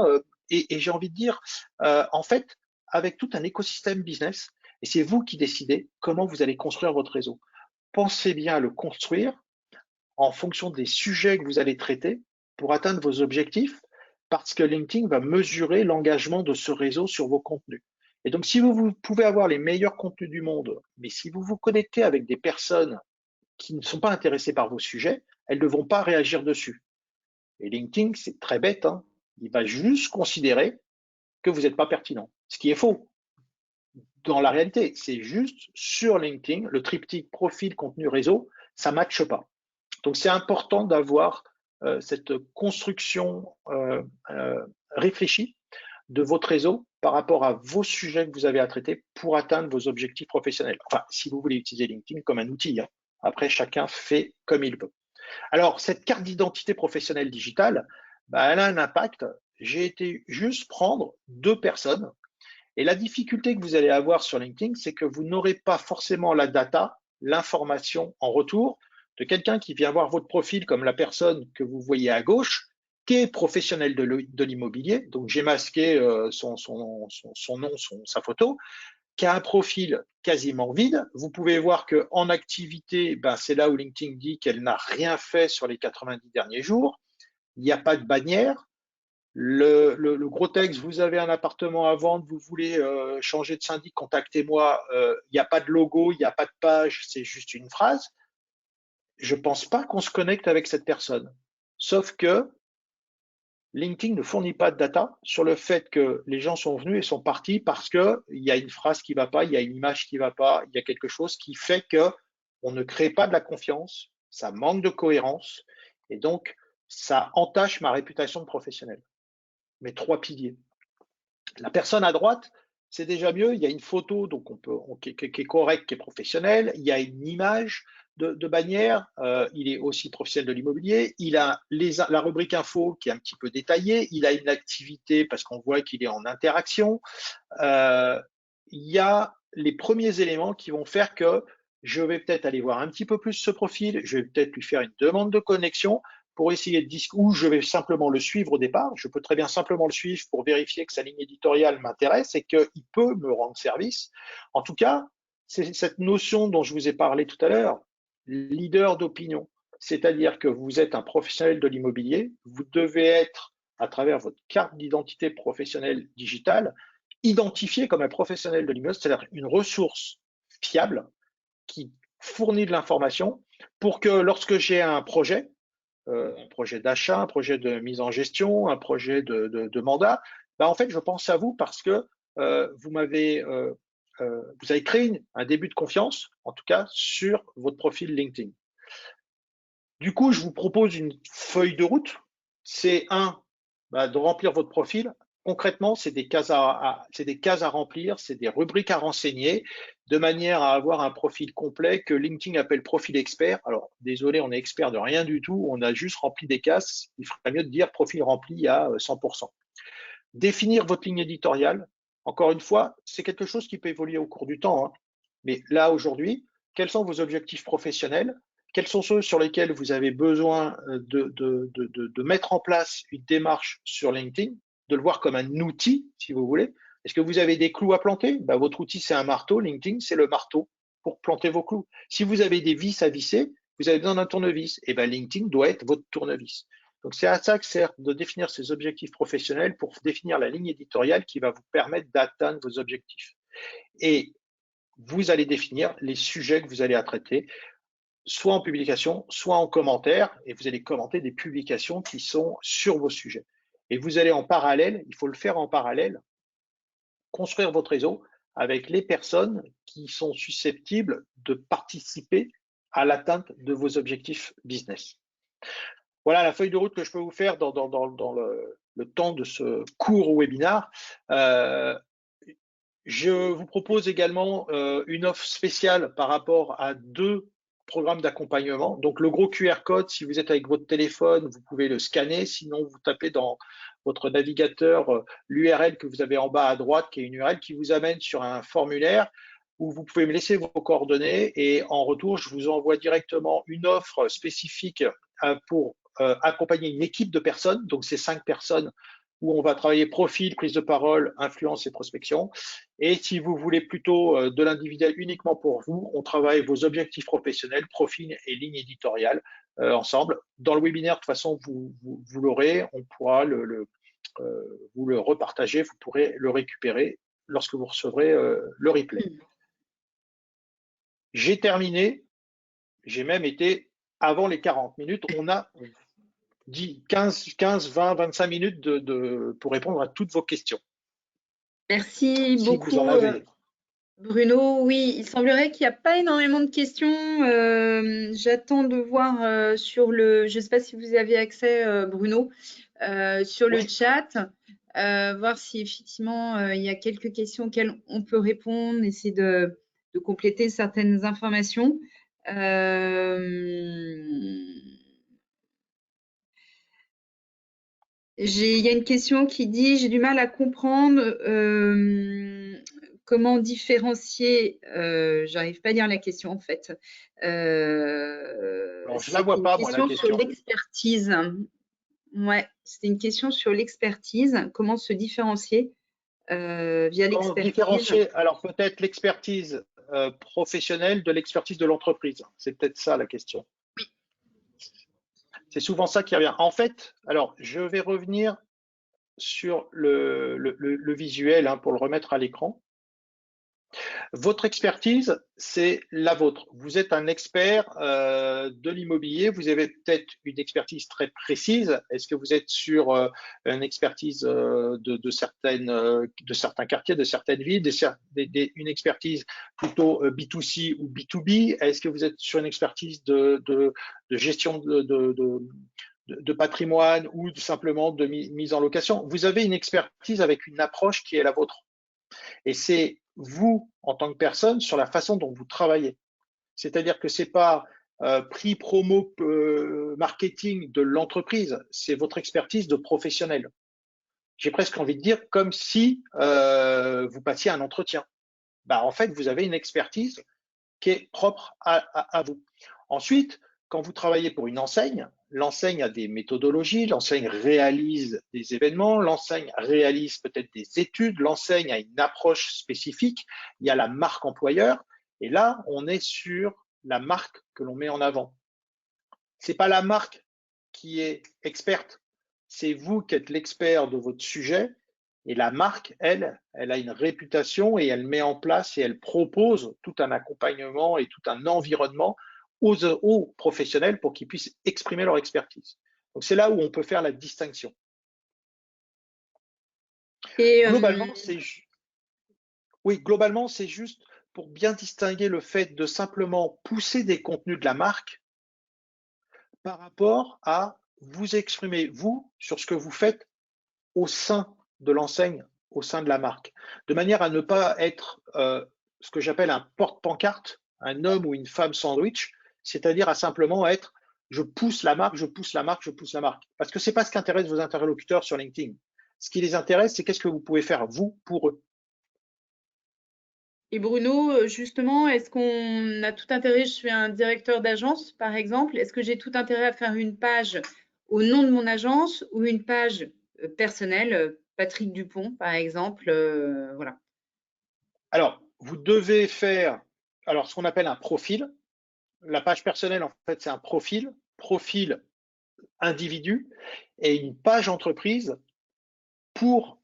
Et j'ai envie de dire, en fait, avec tout un écosystème business, et c'est vous qui décidez comment vous allez construire votre réseau. Pensez bien à le construire en fonction des sujets que vous allez traiter pour atteindre vos objectifs, parce que LinkedIn va mesurer l'engagement de ce réseau sur vos contenus. Et donc, si vous pouvez avoir les meilleurs contenus du monde, mais si vous vous connectez avec des personnes qui ne sont pas intéressées par vos sujets, elles ne vont pas réagir dessus. Et LinkedIn, c'est très bête, hein, il va juste considérer que vous n'êtes pas pertinent, ce qui est faux. Dans la réalité, c'est juste sur LinkedIn, le triptyque profil, contenu, réseau, ça ne matche pas. Donc, c'est important d'avoir cette construction réfléchie de votre réseau par rapport à vos sujets que vous avez à traiter pour atteindre vos objectifs professionnels. Enfin, si vous voulez utiliser LinkedIn comme un outil, hein. Après, chacun fait comme il veut. Alors, cette carte d'identité professionnelle digitale, bah, elle a un impact. J'ai été juste prendre 2 personnes. Et la difficulté que vous allez avoir sur LinkedIn, c'est que vous n'aurez pas forcément la data, l'information en retour de quelqu'un qui vient voir votre profil, comme la personne que vous voyez à gauche, qui est professionnel de l'immobilier. Donc, j'ai masqué son nom, sa photo, qui a un profil quasiment vide. Vous pouvez voir qu'en activité, ben, c'est là où LinkedIn dit qu'elle n'a rien fait sur les 90 derniers jours. Il n'y a pas de bannière. Le gros texte, vous avez un appartement à vendre, vous voulez changer de syndic, contactez-moi. Il n'y a pas de logo, il n'y a pas de page, c'est juste une phrase. Je ne pense pas qu'on se connecte avec cette personne. Sauf que LinkedIn ne fournit pas de data sur le fait que les gens sont venus et sont partis parce qu'il y a une phrase qui ne va pas, il y a une image qui ne va pas, il y a quelque chose qui fait qu'on ne crée pas de la confiance, ça manque de cohérence et donc ça entache ma réputation de professionnel. Mes 3 piliers. La personne à droite, c'est déjà mieux. Il y a une photo donc qui est correcte, qui est professionnelle. Il y a une image de bannière. Il est aussi professionnel de l'immobilier. Il a la rubrique info qui est un petit peu détaillée. Il a une activité parce qu'on voit qu'il est en interaction. Il y a les premiers éléments qui vont faire que je vais peut-être aller voir un petit peu plus ce profil. Je vais peut-être lui faire une demande de connexion pour essayer de dire où je vais simplement le suivre au départ. Je peux très bien simplement le suivre pour vérifier que sa ligne éditoriale m'intéresse et qu'il peut me rendre service. En tout cas, c'est cette notion dont je vous ai parlé tout à l'heure, leader d'opinion. C'est-à-dire que vous êtes un professionnel de l'immobilier, vous devez être, à travers votre carte d'identité professionnelle digitale, identifié comme un professionnel de l'immobilier, c'est-à-dire une ressource fiable qui fournit de l'information pour que lorsque j'ai un projet d'achat, un projet de mise en gestion, un projet de mandat, ben en fait, je pense à vous parce que vous avez créé un début de confiance, en tout cas sur votre profil LinkedIn. Du coup, je vous propose une feuille de route. C'est de remplir votre profil. Concrètement, c'est des cases à remplir, c'est des rubriques à renseigner, de manière à avoir un profil complet que LinkedIn appelle profil expert. Alors, désolé, on est expert de rien du tout, on a juste rempli des cases. Il ferait mieux de dire profil rempli à 100%. Définir votre ligne éditoriale. Encore une fois, c'est quelque chose qui peut évoluer au cours du temps. Hein. Mais là, aujourd'hui, quels sont vos objectifs professionnels? Quels sont ceux sur lesquels vous avez besoin de mettre en place une démarche sur LinkedIn, de le voir comme un outil, si vous voulez? Est-ce que vous avez des clous à planter? Ben, votre outil, c'est un marteau. LinkedIn, c'est le marteau pour planter vos clous. Si vous avez des vis à visser, vous avez besoin d'un tournevis. Et ben, LinkedIn doit être votre tournevis. Donc, c'est à ça que sert de définir ces objectifs professionnels pour définir la ligne éditoriale qui va vous permettre d'atteindre vos objectifs. Et vous allez définir les sujets que vous allez traiter, soit en publication, soit en commentaire, et vous allez commenter des publications qui sont sur vos sujets. Et vous allez en parallèle, il faut le faire en parallèle, construire votre réseau avec les personnes qui sont susceptibles de participer à l'atteinte de vos objectifs business. Voilà la feuille de route que je peux vous faire dans le temps de ce court webinaire. Je vous propose également une offre spéciale par rapport à 2 programmes d'accompagnement. Donc, le gros QR code, si vous êtes avec votre téléphone, vous pouvez le scanner. Sinon, vous tapez dans votre navigateur l'URL que vous avez en bas à droite, qui est une URL qui vous amène sur un formulaire où vous pouvez me laisser vos coordonnées et en retour, je vous envoie directement une offre spécifique pour accompagner une équipe de personnes. Donc, c'est 5 personnes où on va travailler profil, prise de parole, influence et prospection. Et si vous voulez plutôt de l'individuel uniquement pour vous, on travaille vos objectifs professionnels, profil et ligne éditoriale ensemble. Dans le webinaire, de toute façon, vous l'aurez, on pourra vous le repartager, vous pourrez le récupérer lorsque vous recevrez le replay. J'ai terminé, j'ai même été avant les 40 minutes, on a 15, 20, 25 minutes pour répondre à toutes vos questions. Merci Si beaucoup, vous en avez. Bruno. Oui, il semblerait qu'il n'y a pas énormément de questions. J'attends de voir sur le… Je ne sais pas si vous avez accès, Bruno, sur le chat. voir si effectivement il y a quelques questions auxquelles on peut répondre, essayer de compléter certaines informations. Il y a une question qui dit, j'ai du mal à comprendre comment différencier, j'arrive pas à lire la question en fait. Alors, je ne la C'était vois une pas, moi, la question sur question. l'expertise. Ouais, c'était une question sur l'expertise. Comment se différencier via Comment l'expertise? différencier, alors peut-être l'expertise professionnelle de l'expertise de l'entreprise. C'est peut-être ça la question. C'est souvent ça qui revient. En fait, alors je vais revenir sur le visuel hein, pour le remettre à l'écran. Votre expertise, c'est la vôtre. Vous êtes un expert de l'immobilier. Vous avez peut-être une expertise très précise. Est-ce que vous êtes sur une expertise de certains quartiers, de certaines villes, une expertise plutôt B2C ou B2B? Est-ce que vous êtes sur une expertise de gestion de patrimoine ou simplement de mise en location? Vous avez une expertise avec une approche qui est la vôtre. Et c'est vous, en tant que personne, sur la façon dont vous travaillez. C'est-à-dire que ce n'est pas prix promo marketing de l'entreprise, c'est votre expertise de professionnel. J'ai presque envie de dire comme si vous passiez un entretien. Bah, en fait, vous avez une expertise qui est propre à vous. Ensuite, quand vous travaillez pour une enseigne, l'enseigne a des méthodologies, l'enseigne réalise des événements, l'enseigne réalise peut-être des études, l'enseigne a une approche spécifique, il y a la marque employeur, et là, on est sur la marque que l'on met en avant. C'est pas la marque qui est experte, c'est vous qui êtes l'expert de votre sujet, et la marque, elle a une réputation et elle met en place et elle propose tout un accompagnement et tout un environnement aux professionnels pour qu'ils puissent exprimer leur expertise. Donc c'est là où on peut faire la distinction. Et Globalement, globalement, c'est juste pour bien distinguer le fait de simplement pousser des contenus de la marque par rapport à vous exprimer, vous, sur ce que vous faites au sein de l'enseigne, au sein de la marque, de manière à ne pas être ce que j'appelle un porte-pancarte, un homme ou une femme sandwich, c'est-à-dire à simplement être je pousse la marque, je pousse la marque, je pousse la marque. Parce que ce n'est pas ce qui intéresse vos interlocuteurs sur LinkedIn. Ce qui les intéresse, c'est qu'est-ce que vous pouvez faire, vous, pour eux. Et Bruno, justement, est-ce qu'on a tout intérêt, je suis un directeur d'agence, par exemple, est-ce que j'ai tout intérêt à faire une page au nom de mon agence ou une page personnelle, Patrick Dupont, par exemple, voilà. Alors, vous devez faire ce qu'on appelle un profil. La page personnelle, en fait, c'est un profil individu, et une page entreprise pour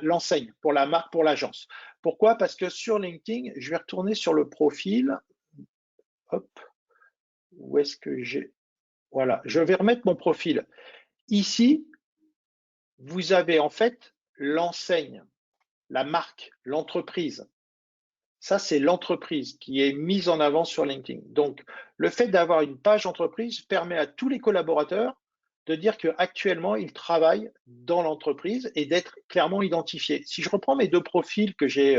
l'enseigne, pour la marque, pour l'agence. Pourquoi? Parce que sur LinkedIn, je vais retourner sur le profil. Hop, où est-ce que j'ai? Voilà, je vais remettre mon profil. Ici, vous avez en fait l'enseigne, la marque, l'entreprise. Ça, c'est l'entreprise qui est mise en avant sur LinkedIn. Donc, le fait d'avoir une page entreprise permet à tous les collaborateurs de dire qu'actuellement, ils travaillent dans l'entreprise et d'être clairement identifiés. Si je reprends mes deux profils que j'ai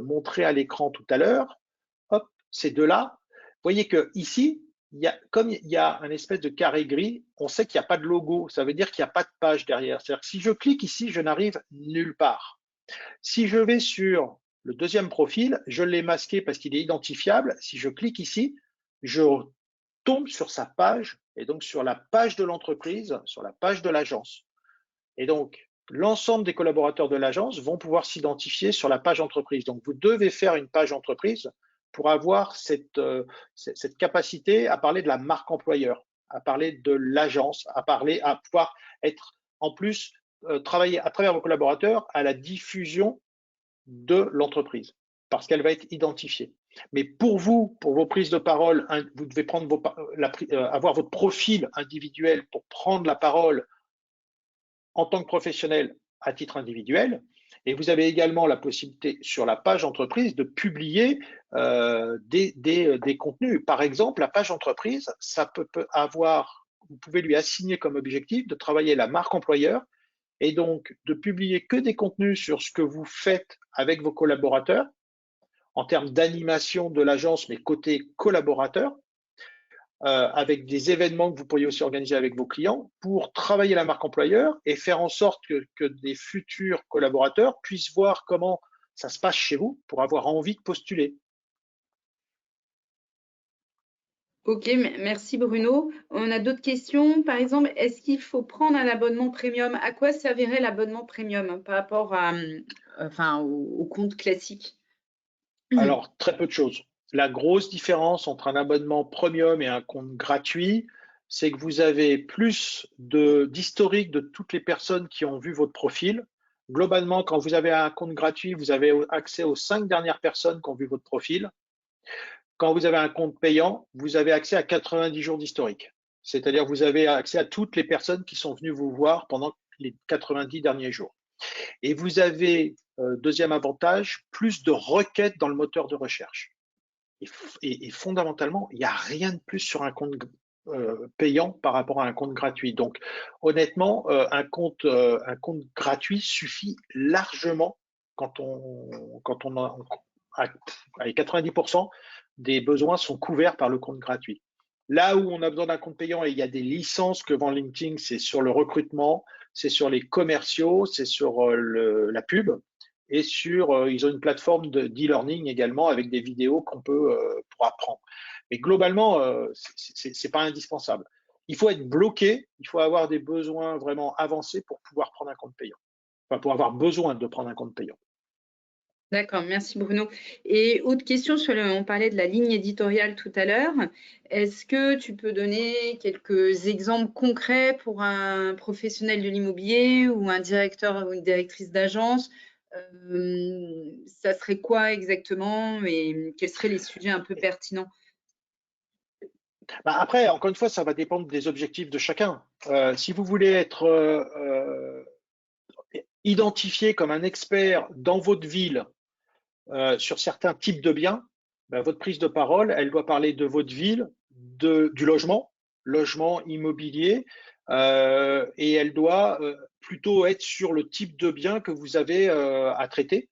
montrés à l'écran tout à l'heure, hop, ces deux-là, vous voyez que ici, comme il y a un espèce de carré gris, on sait qu'il n'y a pas de logo. Ça veut dire qu'il n'y a pas de page derrière. C'est-à-dire que si je clique ici, je n'arrive nulle part. Si je vais sur le deuxième profil, je l'ai masqué parce qu'il est identifiable. Si je clique ici, je tombe sur sa page et donc sur la page de l'entreprise, sur la page de l'agence. Et donc, l'ensemble des collaborateurs de l'agence vont pouvoir s'identifier sur la page entreprise. Donc, vous devez faire une page entreprise pour avoir cette capacité à parler de la marque employeur, à parler de l'agence, à pouvoir être en plus travailler à travers vos collaborateurs à la diffusion de l'entreprise, parce qu'elle va être identifiée. Mais pour vous, pour vos prises de parole, vous devez prendre avoir votre profil individuel pour prendre la parole en tant que professionnel à titre individuel. Et vous avez également la possibilité sur la page entreprise de publier des contenus. Par exemple, la page entreprise, ça peut avoir vous pouvez lui assigner comme objectif de travailler la marque employeur et donc de publier que des contenus sur ce que vous faites avec vos collaborateurs en termes d'animation de l'agence, mais côté collaborateur, avec des événements que vous pourriez aussi organiser avec vos clients pour travailler la marque employeur et faire en sorte que des futurs collaborateurs puissent voir comment ça se passe chez vous pour avoir envie de postuler. Ok, merci Bruno. On a d'autres questions. Par exemple, est-ce qu'il faut prendre un abonnement premium? À quoi servirait l'abonnement premium par rapport au compte classique? Alors, très peu de choses. La grosse différence entre un abonnement premium et un compte gratuit, c'est que vous avez plus d'historique de toutes les personnes qui ont vu votre profil. Globalement, quand vous avez un compte gratuit, vous avez accès aux 5 dernières personnes qui ont vu votre profil. Quand vous avez un compte payant, vous avez accès à 90 jours d'historique. C'est-à-dire que vous avez accès à toutes les personnes qui sont venues vous voir pendant les 90 derniers jours. Et vous avez, deuxième avantage, plus de requêtes dans le moteur de recherche. Et fondamentalement, il n'y a rien de plus sur un compte payant par rapport à un compte gratuit. Donc, honnêtement, un compte gratuit suffit largement quand on a, avec 90% des besoins sont couverts par le compte gratuit. Là où on a besoin d'un compte payant et il y a des licences que vend LinkedIn, c'est sur le recrutement, c'est sur les commerciaux, c'est sur la pub et ils ont une plateforme d'e-learning également avec des vidéos qu'on peut pour apprendre. Mais globalement, c'est pas indispensable. Il faut être bloqué, il faut avoir des besoins vraiment avancés pour pouvoir prendre un compte payant. Enfin, pour avoir besoin de prendre un compte payant. D'accord, merci Bruno. Et autre question, on parlait de la ligne éditoriale tout à l'heure. Est-ce que tu peux donner quelques exemples concrets pour un professionnel de l'immobilier ou un directeur ou une directrice d'agence? Ça serait quoi exactement et quels seraient les sujets un peu pertinents? Après, encore une fois, ça va dépendre des objectifs de chacun. Si vous voulez être identifié comme un expert dans votre ville sur certains types de biens, ben, votre prise de parole, elle doit parler de votre ville, du logement immobilier, et elle doit plutôt être sur le type de bien que vous avez à traiter.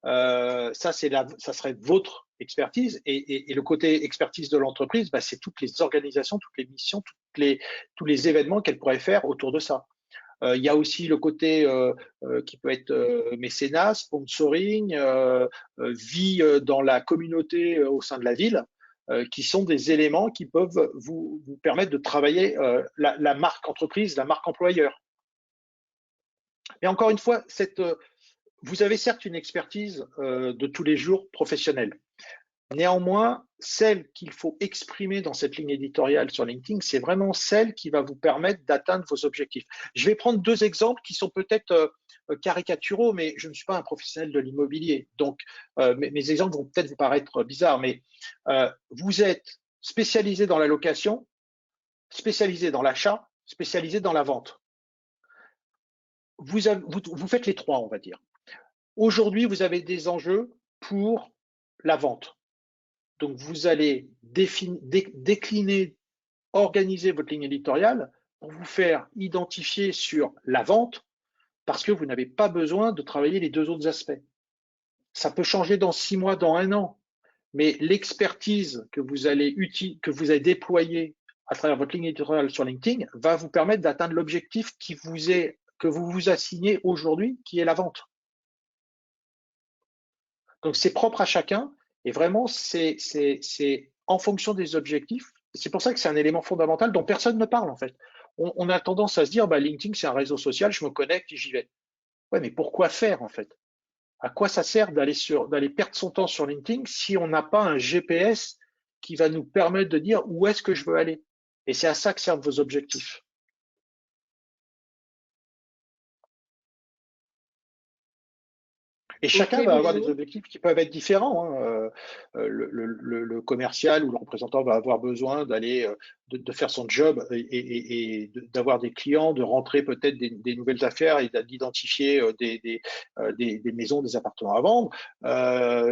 Ça serait votre expertise et le côté expertise de l'entreprise, bah, c'est toutes les organisations, toutes les missions, tous les événements qu'elle pourrait faire autour de ça. Il y a aussi le côté qui peut être mécénat, sponsoring, vie dans la communauté au sein de la ville, qui sont des éléments qui peuvent vous permettre de travailler la marque entreprise, la marque employeur. Mais encore une fois, vous avez certes une expertise de tous les jours professionnelle. Néanmoins, celle qu'il faut exprimer dans cette ligne éditoriale sur LinkedIn, c'est vraiment celle qui va vous permettre d'atteindre vos objectifs. Je vais prendre deux exemples qui sont peut-être caricaturaux, mais je ne suis pas un professionnel de l'immobilier. Donc, mes exemples vont peut-être vous paraître bizarres, mais vous êtes spécialisé dans la location, spécialisé dans l'achat, spécialisé dans la vente. Vous faites les trois, on va dire. Aujourd'hui, vous avez des enjeux pour la vente. Donc, vous allez décliner, organiser votre ligne éditoriale pour vous faire identifier sur la vente parce que vous n'avez pas besoin de travailler les deux autres aspects. Ça peut changer dans 6 mois, dans 1 an, mais l'expertise que vous allez déployer à travers votre ligne éditoriale sur LinkedIn va vous permettre d'atteindre l'objectif que vous vous assignez aujourd'hui, qui est la vente. Donc, c'est propre à chacun. Et vraiment, c'est en fonction des objectifs. C'est pour ça que c'est un élément fondamental dont personne ne parle, en fait. On a tendance à se dire, bah, LinkedIn, c'est un réseau social, je me connecte et j'y vais. Ouais, mais pourquoi faire, en fait? À quoi ça sert d'aller perdre son temps sur LinkedIn si on n'a pas un GPS qui va nous permettre de dire où est-ce que je veux aller? Et c'est à ça que servent vos objectifs. Et Ok, chacun va avoir des Bruno. objectifs qui peuvent être différents, hein. Le commercial ou le représentant va avoir besoin d'aller de faire son job et d'avoir des clients, de rentrer peut-être des nouvelles affaires et d'identifier des maisons, des appartements à vendre.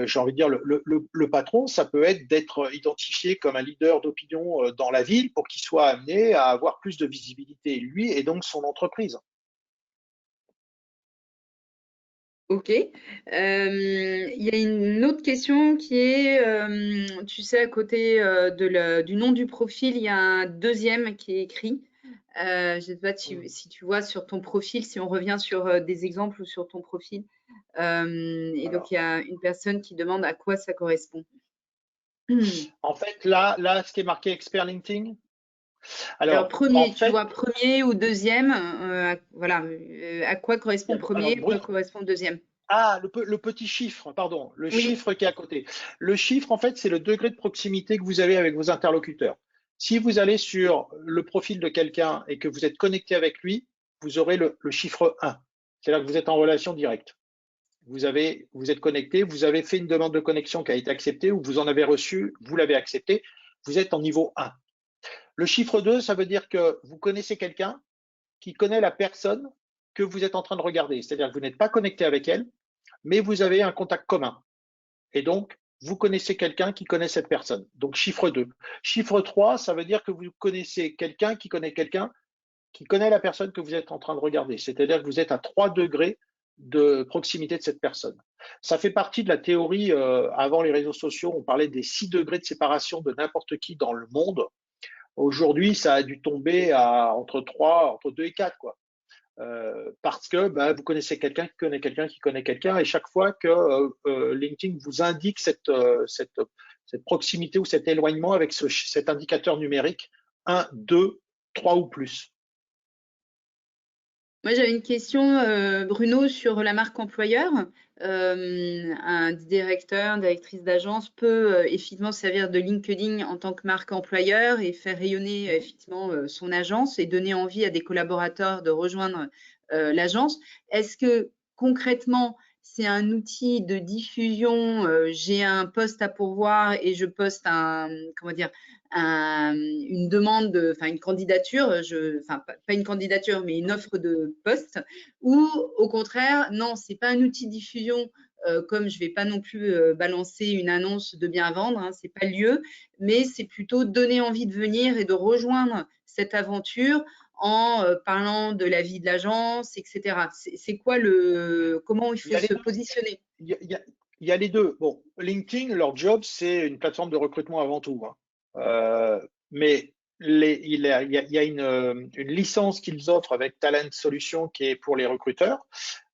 J'ai envie de dire, le patron, ça peut être d'être identifié comme un leader d'opinion dans la ville pour qu'il soit amené à avoir plus de visibilité, lui et donc son entreprise. Ok. Il y a une autre question qui est, tu sais, à côté du nom du profil, il y a un deuxième qui est écrit. Je ne sais pas si tu vois sur ton profil, si on revient sur des exemples ou sur ton profil. Et donc, Alors, il y a une personne qui demande à quoi ça correspond. en fait, là, ce qui est marqué expert LinkedIn, Alors, alors, en premier, tu fait, vois, premier ou deuxième, voilà, à quoi correspond alors, premier, à quoi correspond deuxième? ah, le petit chiffre, pardon, le Oui, chiffre qui est à côté. Le chiffre, en fait, c'est le degré de proximité que vous avez avec vos interlocuteurs. Si vous allez sur le profil de quelqu'un et que vous êtes connecté avec lui, vous aurez le chiffre 1. C'est-à-dire que vous êtes en relation directe. Vous êtes connecté, vous avez fait une demande de connexion qui a été acceptée ou vous en avez reçu, vous l'avez accepté, vous êtes en niveau 1. Le chiffre 2, ça veut dire que vous connaissez quelqu'un qui connaît la personne que vous êtes en train de regarder. C'est-à-dire que vous n'êtes pas connecté avec elle, mais vous avez un contact commun. Et donc, vous connaissez quelqu'un qui connaît cette personne. Donc, chiffre 2. Chiffre 3, ça veut dire que vous connaissez quelqu'un qui connaît la personne que vous êtes en train de regarder. C'est-à-dire que vous êtes à 3 degrés de proximité de cette personne. Ça fait partie de la théorie, avant les réseaux sociaux, on parlait des 6 degrés de séparation de n'importe qui dans le monde. Aujourd'hui, ça a dû tomber à entre 2 et 4, quoi. Parce que vous connaissez quelqu'un qui connaît quelqu'un qui connaît quelqu'un, et chaque fois que LinkedIn vous indique cette proximité ou cet éloignement avec cet indicateur numérique 1, 2, 3 ou plus. moi j'avais une question, Bruno, sur la marque employeur. Un directeur, directrice d'agence peut effectivement servir de LinkedIn en tant que marque employeur et faire rayonner effectivement son agence et donner envie à des collaborateurs de rejoindre l'agence. Est-ce que concrètement, c'est un outil de diffusion? J'ai un poste à pourvoir et je poste comment dire, une demande, enfin une candidature, enfin pas une candidature, mais une offre de poste, ou au contraire, non, c'est pas un outil de diffusion, comme je vais pas non plus balancer une annonce de bien à vendre, hein, c'est pas le lieu, mais c'est plutôt donner envie de venir et de rejoindre cette aventure en parlant de la vie de l'agence, etc. C'est quoi comment il Il y faut a les se deux. positionner? Il y a les deux. Bon, LinkedIn, leur job, c'est une plateforme de recrutement avant tout, hein. Mais il y a une licence qu'ils offrent avec Talent Solutions qui est pour les recruteurs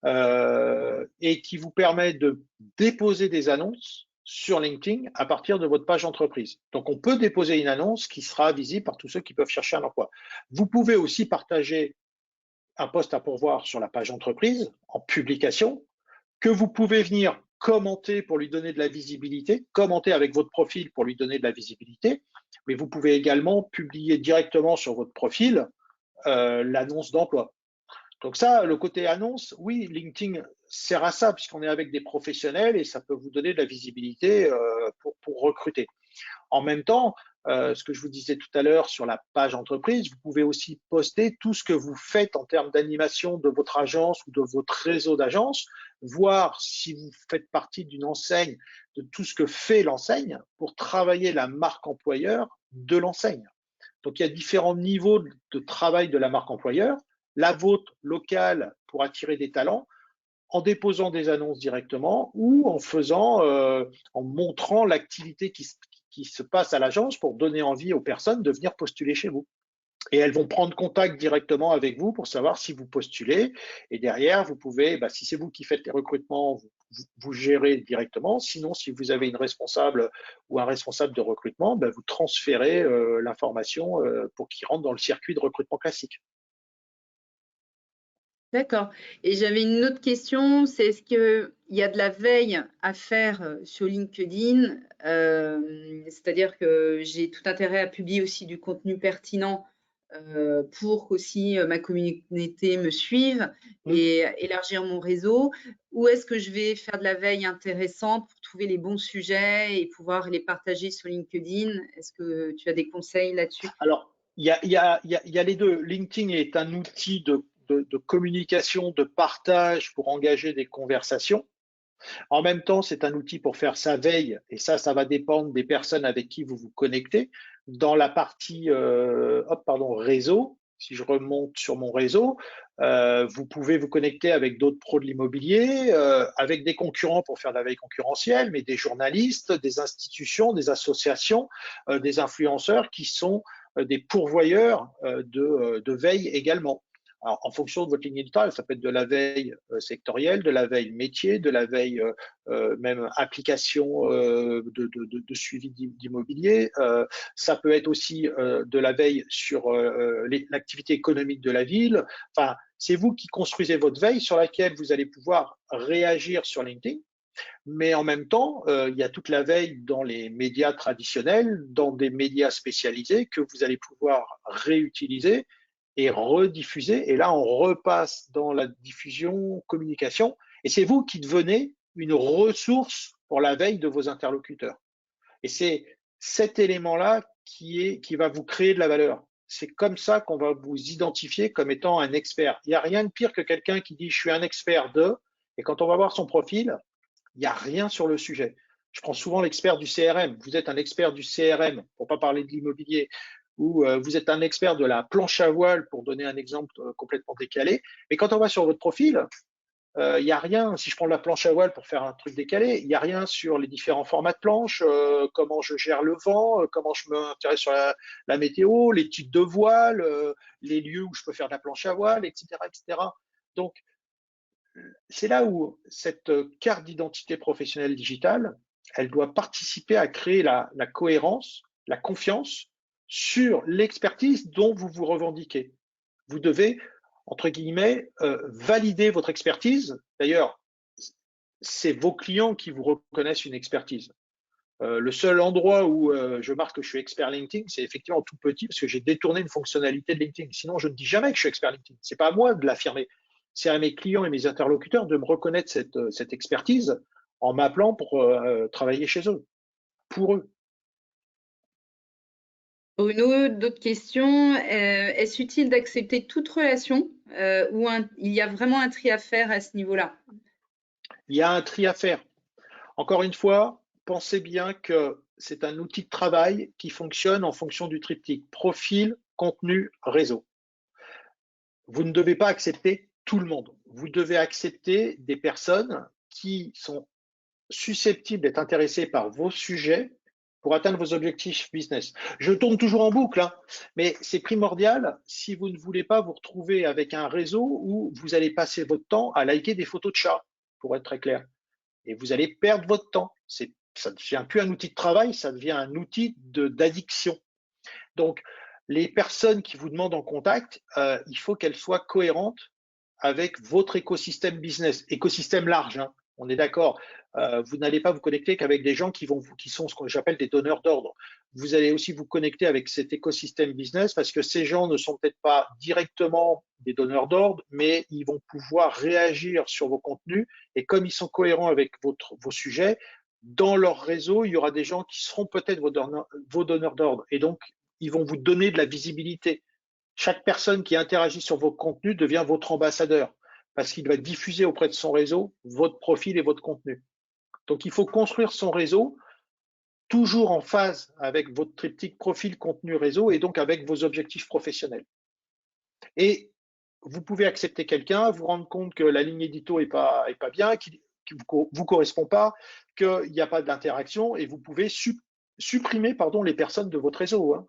et qui vous permet de déposer des annonces sur LinkedIn à partir de votre page entreprise. Donc, on peut déposer une annonce qui sera visible par tous ceux qui peuvent chercher un emploi. Vous pouvez aussi partager un poste à pourvoir sur la page entreprise en publication que vous pouvez venir commenter pour lui donner de la visibilité, commenter avec votre profil pour lui donner de la visibilité, mais vous pouvez également publier directement sur votre profil l'annonce d'emploi. Donc ça, le côté annonce, oui, LinkedIn sert à ça puisqu'on est avec des professionnels et ça peut vous donner de la visibilité pour recruter. En même temps, ce que je vous disais tout à l'heure sur la page entreprise, vous pouvez aussi poster tout ce que vous faites en termes d'animation de votre agence ou de votre réseau d'agences, voir si vous faites partie d'une enseigne, de tout ce que fait l'enseigne pour travailler la marque employeur de l'enseigne. Donc il y a différents niveaux de travail de la marque employeur, la vôtre locale pour attirer des talents, en déposant des annonces directement ou en montrant l'activité qui se passe à l'agence pour donner envie aux personnes de venir postuler chez vous. Et elles vont prendre contact directement avec vous pour savoir si vous postulez. Et derrière, vous pouvez, si c'est vous qui faites les recrutements, vous gérez directement. Sinon, si vous avez une responsable ou un responsable de recrutement, vous transférez l'information pour qu'il rentre dans le circuit de recrutement classique. D'accord. Et j'avais une autre question, c'est est-ce qu'il y a de la veille à faire sur LinkedIn? C'est-à-dire que j'ai tout intérêt à publier aussi du contenu pertinent pour qu'aussi ma communauté me suive Mm. et élargir mon réseau? Ou est-ce que je vais faire de la veille intéressante pour trouver les bons sujets et pouvoir les partager sur LinkedIn? Est-ce que tu as des conseils là-dessus? Alors, il y a les deux. LinkedIn est un outil de communication, de partage pour engager des conversations. En même temps, c'est un outil pour faire sa veille, et ça va dépendre des personnes avec qui vous vous connectez. Dans la partie réseau, si je remonte sur mon réseau, vous pouvez vous connecter avec d'autres pros de l'immobilier, avec des concurrents pour faire de la veille concurrentielle, mais des journalistes, des institutions, des associations, des influenceurs qui sont des pourvoyeurs de veille également. Alors, en fonction de votre ligne éditoriale, ça peut être de la veille sectorielle, de la veille métier, de la veille même application de suivi d'immobilier. Ça peut être aussi de la veille sur l'activité économique de la ville. Enfin, c'est vous qui construisez votre veille sur laquelle vous allez pouvoir réagir sur LinkedIn. Mais en même temps, il y a toute la veille dans les médias traditionnels, dans des médias spécialisés que vous allez pouvoir réutiliser et rediffuser. Et là, on repasse dans la diffusion, communication. Et c'est vous qui devenez une ressource pour la veille de vos interlocuteurs. Et c'est cet élément-là qui va vous créer de la valeur. C'est comme ça qu'on va vous identifier comme étant un expert. Il n'y a rien de pire que quelqu'un qui dit je suis un expert de, et quand on va voir son profil, il n'y a rien sur le sujet. Je prends souvent l'expert du CRM. Vous êtes un expert du CRM, pour ne pas parler de l'immobilier, ou vous êtes un expert de la planche à voile, pour donner un exemple complètement décalé. Mais quand on va sur votre profil, il n'y a rien. Si je prends la planche à voile pour faire un truc décalé, il n'y a rien sur les différents formats de planche, comment je gère le vent, comment je m'intéresse sur la météo, les types de voiles, les lieux où je peux faire de la planche à voile, etc., etc. Donc, c'est là où cette carte d'identité professionnelle digitale, elle doit participer à créer la cohérence, la confiance sur l'expertise dont vous vous revendiquez. Vous devez, entre guillemets, valider votre expertise. D'ailleurs, c'est vos clients qui vous reconnaissent une expertise. Le seul endroit où je marque que je suis expert LinkedIn, c'est effectivement tout petit parce que j'ai détourné une fonctionnalité de LinkedIn. Sinon, je ne dis jamais que je suis expert LinkedIn. C'est pas à moi de l'affirmer. C'est à mes clients et mes interlocuteurs de me reconnaître cette expertise en m'appelant pour travailler chez eux, pour eux. Bruno, d'autres questions. Est-ce utile d'accepter toute relation ou il y a vraiment un tri à faire à ce niveau-là? Il y a un tri à faire. Encore une fois, pensez bien que c'est un outil de travail qui fonctionne en fonction du triptyque profil, contenu, réseau. Vous ne devez pas accepter tout le monde. Vous devez accepter des personnes qui sont susceptibles d'être intéressées par vos sujets pour atteindre vos objectifs business. Je tourne toujours en boucle, hein, mais c'est primordial si vous ne voulez pas vous retrouver avec un réseau où vous allez passer votre temps à liker des photos de chats, pour être très clair. Et vous allez perdre votre temps. Ça ne devient plus un outil de travail, ça devient un outil d'addiction. Donc, les personnes qui vous demandent en contact, il faut qu'elles soient cohérentes avec votre écosystème business, écosystème large, hein, on est d'accord. Vous n'allez pas vous connecter qu'avec des gens qui sont ce que j'appelle des donneurs d'ordre. Vous allez aussi vous connecter avec cet écosystème business parce que ces gens ne sont peut-être pas directement des donneurs d'ordre, mais ils vont pouvoir réagir sur vos contenus et comme ils sont cohérents avec vos sujets, dans leur réseau, il y aura des gens qui seront peut-être vos donneurs d'ordre et donc ils vont vous donner de la visibilité. Chaque personne qui interagit sur vos contenus devient votre ambassadeur parce qu'il va diffuser auprès de son réseau votre profil et votre contenu. Donc, il faut construire son réseau toujours en phase avec votre triptyque profil, contenu, réseau et donc avec vos objectifs professionnels. Et vous pouvez accepter quelqu'un, vous rendre compte que la ligne édito est pas bien, qu'il ne vous correspond pas, qu'il n'y a pas d'interaction et vous pouvez supprimer les personnes de votre réseau. Hein.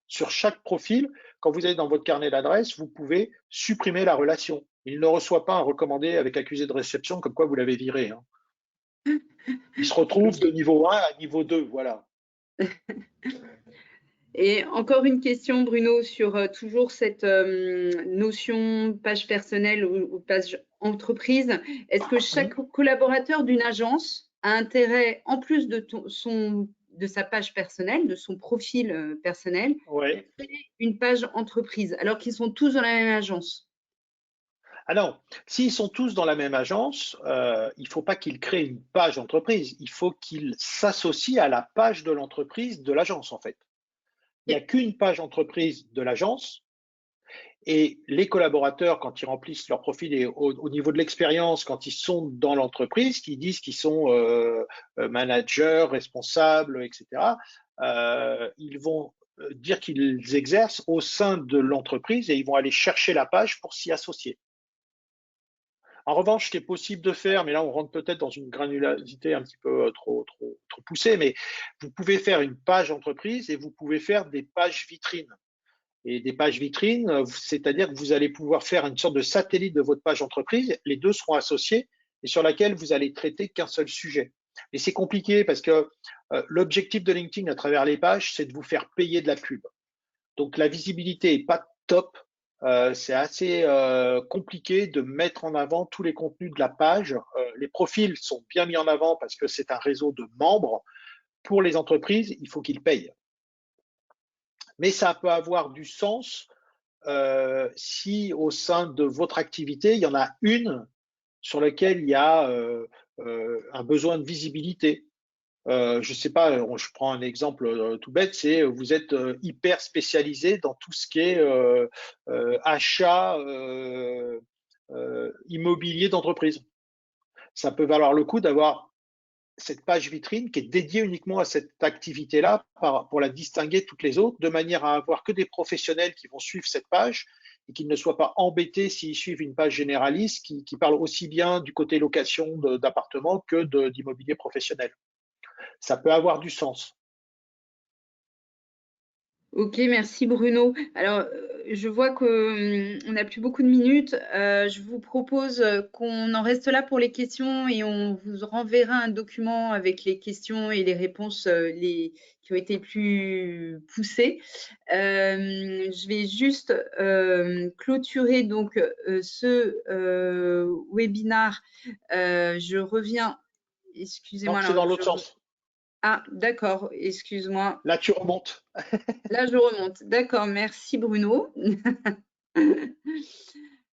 Sur chaque profil, quand vous êtes dans votre carnet d'adresses, vous pouvez supprimer la relation. Il ne reçoit pas un recommandé avec accusé de réception comme quoi vous l'avez viré. Hein. Il se retrouve de niveau 1 à niveau 2, voilà. Et encore une question, Bruno, sur toujours cette notion page personnelle ou page entreprise. Est-ce que chaque collaborateur d'une agence a intérêt, en plus de de sa page personnelle, de son profil personnel, Ouais. créer une page entreprise, alors qu'ils sont tous dans la même agence? Ah non, s'ils sont tous dans la même agence, il ne faut pas qu'ils créent une page entreprise. Il faut qu'ils s'associent à la page de l'entreprise de l'agence, en fait. Il n'y a qu'une page entreprise de l'agence et les collaborateurs, quand ils remplissent leur profil et au niveau de l'expérience, quand ils sont dans l'entreprise, qui disent qu'ils sont managers, responsables, etc., ils vont dire qu'ils exercent au sein de l'entreprise et ils vont aller chercher la page pour s'y associer. En revanche, ce qui est possible de faire, mais là on rentre peut-être dans une granularité un petit peu trop poussée, mais vous pouvez faire une page entreprise et vous pouvez faire des pages vitrines. Et des pages vitrines, c'est-à-dire que vous allez pouvoir faire une sorte de satellite de votre page entreprise, les deux seront associés et sur laquelle vous allez traiter qu'un seul sujet. Et c'est compliqué parce que l'objectif de LinkedIn à travers les pages, c'est de vous faire payer de la pub. Donc la visibilité n'est pas top. C'est assez compliqué de mettre en avant tous les contenus de la page. Les profils sont bien mis en avant parce que c'est un réseau de membres. Pour les entreprises, il faut qu'ils payent. Mais ça peut avoir du sens si au sein de votre activité, il y en a une sur laquelle il y a un besoin de visibilité. Je ne sais pas, je prends un exemple tout bête, c'est vous êtes hyper spécialisé dans tout ce qui est achat immobilier d'entreprise. Ça peut valoir le coup d'avoir cette page vitrine qui est dédiée uniquement à cette activité-là pour la distinguer de toutes les autres, de manière à avoir que des professionnels qui vont suivre cette page et qu'ils ne soient pas embêtés s'ils suivent une page généraliste qui parle aussi bien du côté location d'appartements que d'immobilier professionnel. Ça peut avoir du sens. OK, merci Bruno. Alors, je vois que, on n'a plus beaucoup de minutes. Je vous propose, qu'on en reste là pour les questions et on vous renverra un document avec les questions et les réponses, qui ont été plus poussées. Je vais juste, clôturer donc, ce, webinar. Je reviens Non, excusez-moi c'est alors dans l'autre sens. ah d'accord, excuse-moi. Là, tu remontes. Là, je remonte. D'accord, merci Bruno.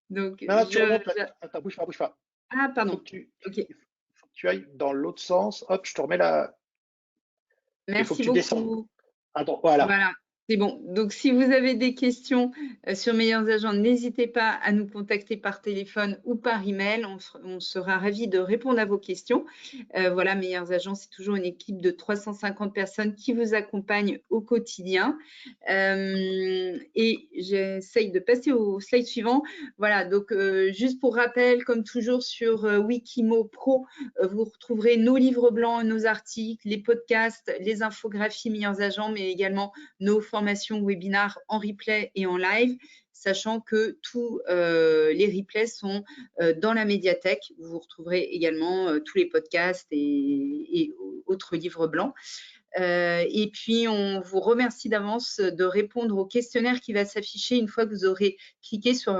Donc, Non, là, tu remontes. Là. Attends, bouge pas, bouge pas. ah, Il faut pardon. que tu, OK. il faut que tu ailles dans l'autre sens. Hop, je te remets là. Il faut que Merci tu descends. beaucoup. Attends, voilà. Voilà, c'est bon. Donc, si vous avez des questions sur Meilleurs Agents, n'hésitez pas à nous contacter par téléphone ou par email. On sera ravis de répondre à vos questions. Voilà, Meilleurs Agents, c'est toujours une équipe de 350 personnes qui vous accompagnent au quotidien. Et j'essaye de passer au slide suivant. Voilà, donc juste pour rappel, comme toujours sur Wikimo Pro, vous retrouverez nos livres blancs, nos articles, les podcasts, les infographies Meilleurs Agents, mais également nos formations webinars en replay et en live, sachant que tous les replays sont dans la médiathèque. Vous retrouverez également tous les podcasts et autres livres blancs. Et puis, on vous remercie d'avance de répondre au questionnaire qui va s'afficher une fois que vous aurez cliqué sur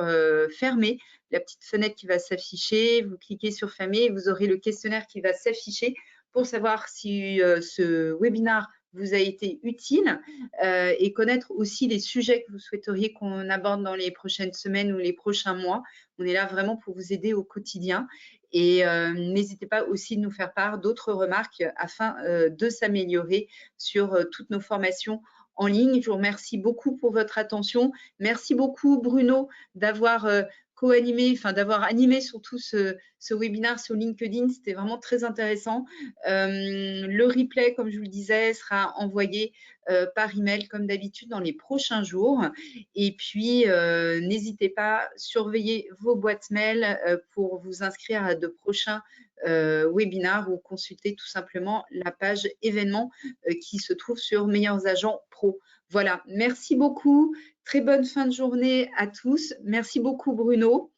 fermer, la petite fenêtre qui va s'afficher. Vous cliquez sur fermer et vous aurez le questionnaire qui va s'afficher pour savoir si ce webinar vous a été utile et connaître aussi les sujets que vous souhaiteriez qu'on aborde dans les prochaines semaines ou les prochains mois. On est là vraiment pour vous aider au quotidien. Et n'hésitez pas aussi de nous faire part d'autres remarques afin de s'améliorer sur toutes nos formations en ligne. Je vous remercie beaucoup pour votre attention. Merci beaucoup Bruno d'avoir co-animé, enfin d'avoir animé surtout ce webinaire sur LinkedIn. C'était vraiment très intéressant. Le replay, comme je vous le disais, sera envoyé par email comme d'habitude dans les prochains jours. Et puis, n'hésitez pas, surveillez vos boîtes mail pour vous inscrire à de prochains webinars ou consulter tout simplement la page événements qui se trouve sur Meilleurs Agents Pro. Voilà, merci beaucoup. Très bonne fin de journée à tous. Merci beaucoup Bruno.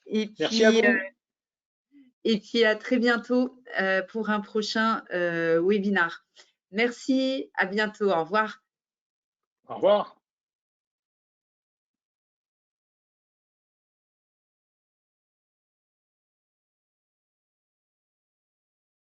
Et Merci à puis, vous. à très bientôt pour un prochain webinar. Merci, à bientôt. Au revoir. Au revoir.